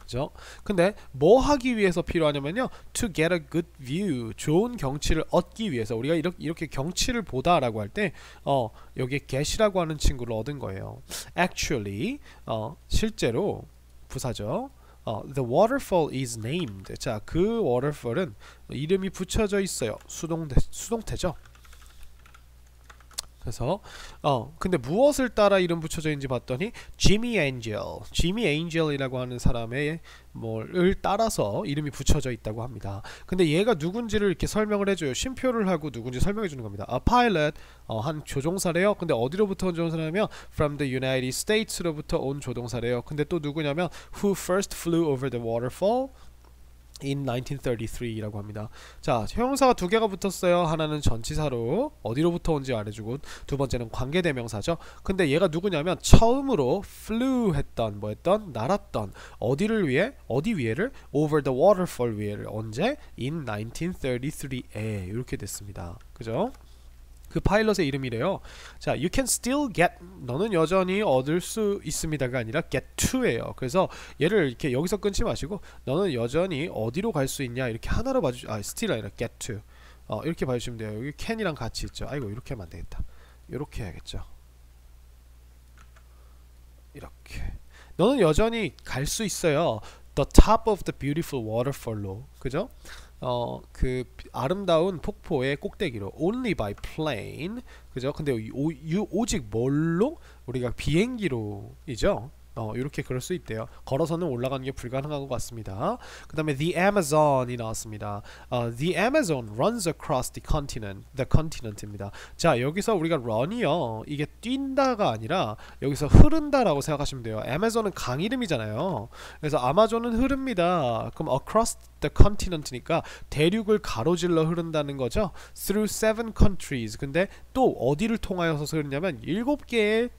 그죠? 근데 뭐 하기 위해서 필요하냐면요. To get a good view. 좋은 경치를 얻기 위해서 우리가 이렇게 경치를 보다라고 할 때 여기에 get이라고 하는 친구를 얻은 거예요. Actually 실제로 부사죠. The waterfall is named. 자, 그 waterfall은 이름이 붙여져 있어요. 수동태죠. 그래서 근데 무엇을 따라 이름 붙여져 있는지 봤더니 Jimmy Angel이라고 하는 사람의 뭐를 따라서 이름이 붙여져 있다고 합니다. 근데 얘가 누군지를 이렇게 설명을 해줘요. 쉼표를 하고 누군지 설명해 주는 겁니다. A pilot 한 조종사래요. 근데 어디로부터 온 조종사냐면 From the United States로부터 온 조종사래요. 근데 또 누구냐면 Who first flew over the waterfall in 1933라고 합니다. 자, 형용사가 두 개가 붙었어요. 하나는 전치사로 어디로부터 온지 말해주고 두 번째는 관계대명사죠. 근데 얘가 누구냐면 처음으로 flew 했던 날았던 어디를 위해? 어디 위에를? over the waterfall 위에를 언제? in 1933에 이렇게 됐습니다. 그죠? 그 파일럿의 이름이래요. 자, you can still get 너는 여전히 얻을 수 있습니다가 아니라 get to예요. 그래서 얘를 이렇게 여기서 끊지 마시고 너는 여전히 어디로 갈 수 있냐 이렇게 하나로 봐주 still 아니라 get to 이렇게 봐주시면 돼요. 여기 can이랑 같이 있죠. 아이고 이렇게 하면 안 되겠다. 이렇게 해야겠죠. 이렇게 너는 여전히 갈 수 있어요. The top of the beautiful waterfall로 그죠? 그 아름다운 폭포의 꼭대기로 only by plane 그죠? 근데 오직 뭘로? 우리가 비행기로이죠. 이렇게 그럴 수 있대요. 걸어서는 올라가는 게 불가능한 것 같습니다. 그 다음에 the Amazon이 나왔습니다. The Amazon runs across the continent입니다. 자, 여기서 우리가 run이요, 이게 뛴다가 아니라 여기서 흐른다라고 생각하시면 돼요. 아마존은 강 이름이잖아요. 그래서 아마존은 흐릅니다. 그럼 across the continent니까 대륙을 가로질러 흐른다는 거죠. Through 7 countries. 근데 또 어디를 통하여서 흐르냐면 7개의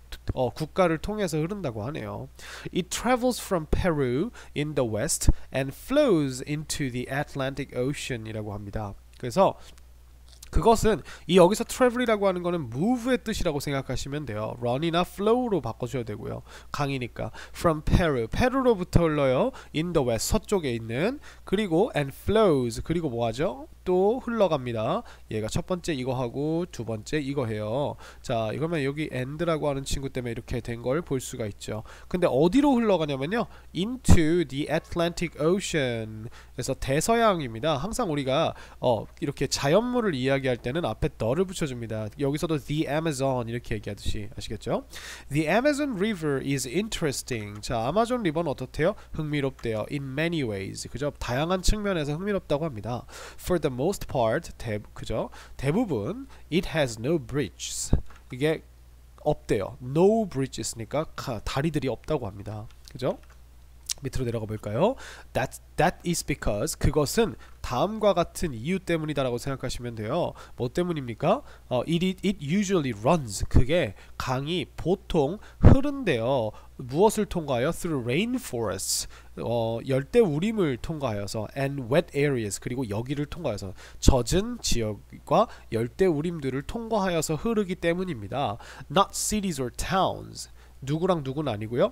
국가를 통해서 흐른다고 하네요. It travels from Peru in the west and flows into the Atlantic Ocean이라고 합니다. 그래서 그것은 이 여기서 travel이라고 하는 거는 move의 뜻이라고 생각하시면 돼요. run이나 flow로 바꿔줘야 되고요. 강이니까 from Peru, 페루로부터 흘러요. in the west, 서쪽에 있는. 그리고 and flows, 그리고 뭐하죠? 또 흘러갑니다. 얘가 첫 번째 이거 하고 두 번째 이거 해요. 자, 이거면 여기 and라고 하는 친구 때문에 이렇게 된 걸 볼 수가 있죠. 근데 어디로 흘러가냐면요, into the Atlantic Ocean. 그래서 대서양입니다. 항상 우리가 이렇게 자연물을 이야기할 때는 앞에 the를 붙여줍니다. 여기서도 the Amazon 이렇게 얘기하듯이, 아시겠죠? The Amazon River is interesting. 자, 아마존 리버는 어떻대요? 흥미롭대요. In many ways. 그죠? 다양한 측면에서 흥미롭다고 합니다. For the most part, 그죠? 대부분 it has no bridges. 이게 없대요. No bridges니까 다리들이 없다고 합니다. 그죠? 밑으로 내려가 볼까요? That is because, 그것은 다음과 같은 이유 때문이다라고 생각하시면 돼요. 뭐 때문입니까? It usually runs. 그게 강이 보통 흐른대요. 무엇을 통과하여? Through rainforests. 열대 우림을 통과하여서 and wet areas. 그리고 여기를 통과해서 젖은 지역과 열대 우림들을 통과하여서 흐르기 때문입니다. Not cities or towns. 누구랑 누구는 아니고요.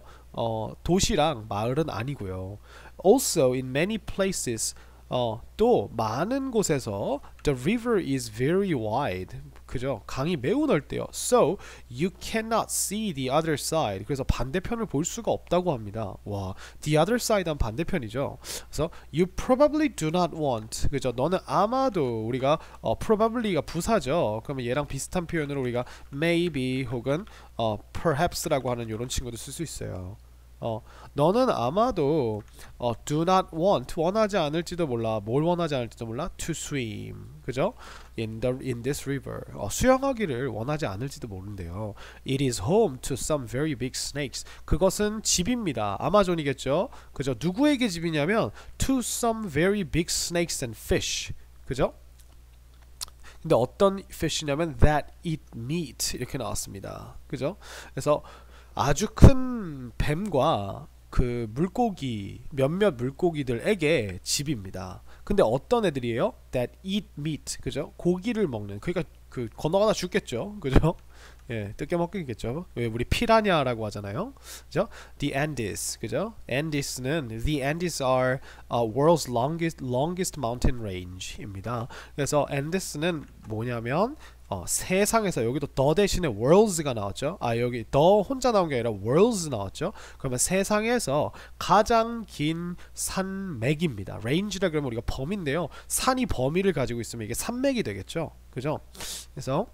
도시랑 마을은 아니고요. Also in many places, 또 많은 곳에서 the river is very wide. 그죠? 강이 매우 넓대요. So you cannot see the other side. 그래서 반대편을 볼 수가 없다고 합니다. 와, the other side 한 반대편이죠. 그래서 you probably do not want. 그죠? 너는 아마도, 우리가 probably가 부사죠. 그러면 얘랑 비슷한 표현으로 우리가 maybe 혹은 perhaps라고 하는 이런 친구도 쓸 수 있어요. 너는 아마도 do not want, 원하지 않을지도 몰라. 뭘 원하지 않을지도 몰라? to swim. 그죠? in this river. 수영하기를 원하지 않을지도 모른대요. It is home to some very big snakes. 그것은 집입니다. 아마존이겠죠? 그죠? 누구에게 집이냐면 to some very big snakes and fish. 그죠? 근데 어떤 fish냐면 that eat meat 이렇게 나왔습니다. 그죠? 그래서 아주 큰 뱀과 그 물고기, 몇몇 물고기들에게 집입니다. 근데 어떤 애들이에요? That eat meat. 그죠? 고기를 먹는. 그러니까 그 건너가다 죽겠죠. 그죠? 예, 뜯겨 먹겠죠. 왜 우리 피라냐라고 하잖아요. 그죠? The Andes. 그죠? The Andes are world's longest mountain range입니다. 그래서 Andes는 뭐냐면 세상에서, 여기도 the 대신에 worlds가 나왔죠. 여기 the 혼자 나온 게 아니라 worlds 나왔죠. 그러면 세상에서 가장 긴 산맥입니다. range라 그러면 우리가 범위인데요. 산이 범위를 가지고 있으면 이게 산맥이 되겠죠. 그죠? 그래서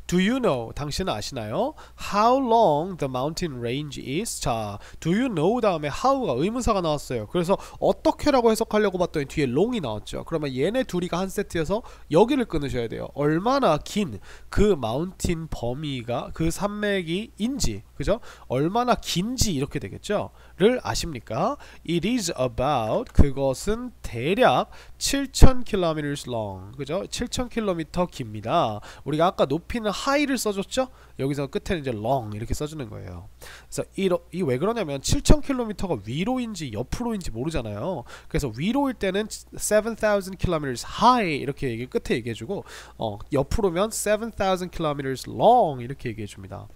Do you know? 당신은 아시나요? How long the mountain range is? 자, do you know 다음에 how가 의문사가 나왔어요. 그래서 어떻게라고 해석하려고 봤더니 뒤에 long이 나왔죠. 그러면 얘네 둘이가 한 세트여서 여기를 끊으셔야 돼요. 얼마나 긴 그 마운틴 범위가, 그 산맥이 인지, 그죠? 얼마나 긴지 이렇게 되겠죠? 를 아십니까? It is about, 그것은 대략 7,000km long. 그죠? 7,000km 깁니다. 우리가 아까 높이는 high를 써줬죠? 여기서 끝에는 이제 long 이렇게 써주는 거예요. 그래서 이 왜 그러냐면 7,000km가 위로인지 옆으로인지 모르잖아요. 그래서 위로일 때는 7,000km high 이렇게 끝에 얘기해주고, 옆으로면 7,000km long 이렇게 얘기해줍니다.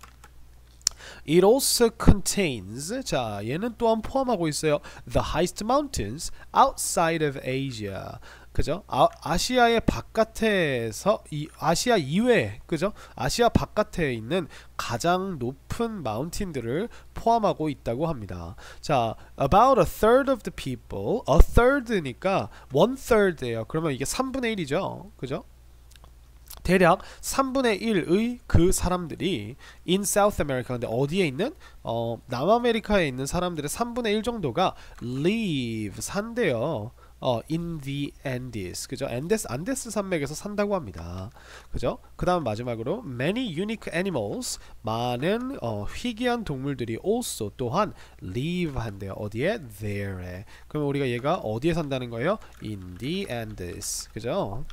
It also contains, 자, 얘는 또한 포함하고 있어요. The highest mountains outside of Asia. 그죠? 아시아의 바깥에서, 아시아 이외, 그죠? 아시아 바깥에 있는 가장 높은 마운틴들을 포함하고 있다고 합니다. 자, about a third of the people, a third니까 one third예요. 그러면 이게 3분의 1이죠. 그죠? 대략 3분의 1의 그 사람들이 in South America, 근데 어디에 있는 남아메리카에 있는 사람들의 3분의 1 정도가 live 산대요. in the Andes, 그죠? 안데스 산맥에서 산다고 합니다. 그죠? 그 다음 마지막으로 many unique animals, 많은 희귀한 동물들이 also 또한 live 한대요. 어디에? there에. 그럼 우리가 얘가 어디에 산다는 거예요? in the Andes, 그죠?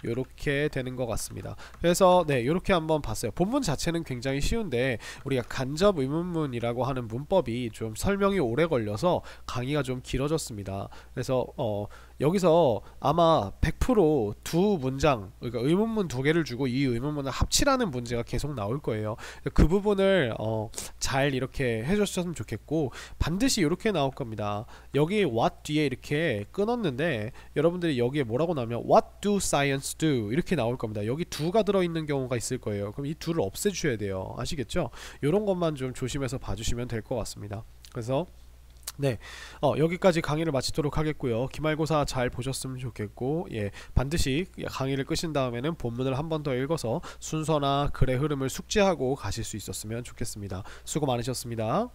요렇게 되는 것 같습니다. 그래서 네, 요렇게 한번 봤어요. 본문 자체는 굉장히 쉬운데 우리가 간접 의문문이라고 하는 문법이 좀 설명이 오래 걸려서 강의가 좀 길어졌습니다. 그래서 여기서 아마 100% 두 문장, 그러니까 의문문 두 개를 주고 이 의문문을 합치라는 문제가 계속 나올 거예요. 그 부분을 잘 이렇게 해주셨으면 좋겠고, 반드시 이렇게 나올 겁니다. 여기 what 뒤에 이렇게 끊었는데 여러분들이 여기에 뭐라고 나오면 what do science do 이렇게 나올 겁니다. 여기 do가 들어있는 경우가 있을 거예요. 그럼 이 do를 없애주셔야 돼요. 아시겠죠? 이런 것만 좀 조심해서 봐주시면 될 것 같습니다. 그래서 네, 여기까지 강의를 마치도록 하겠고요. 기말고사 잘 보셨으면 좋겠고, 예, 반드시 강의를 끄신 다음에는 본문을 한 번 더 읽어서 순서나 글의 흐름을 숙지하고 가실 수 있었으면 좋겠습니다. 수고 많으셨습니다.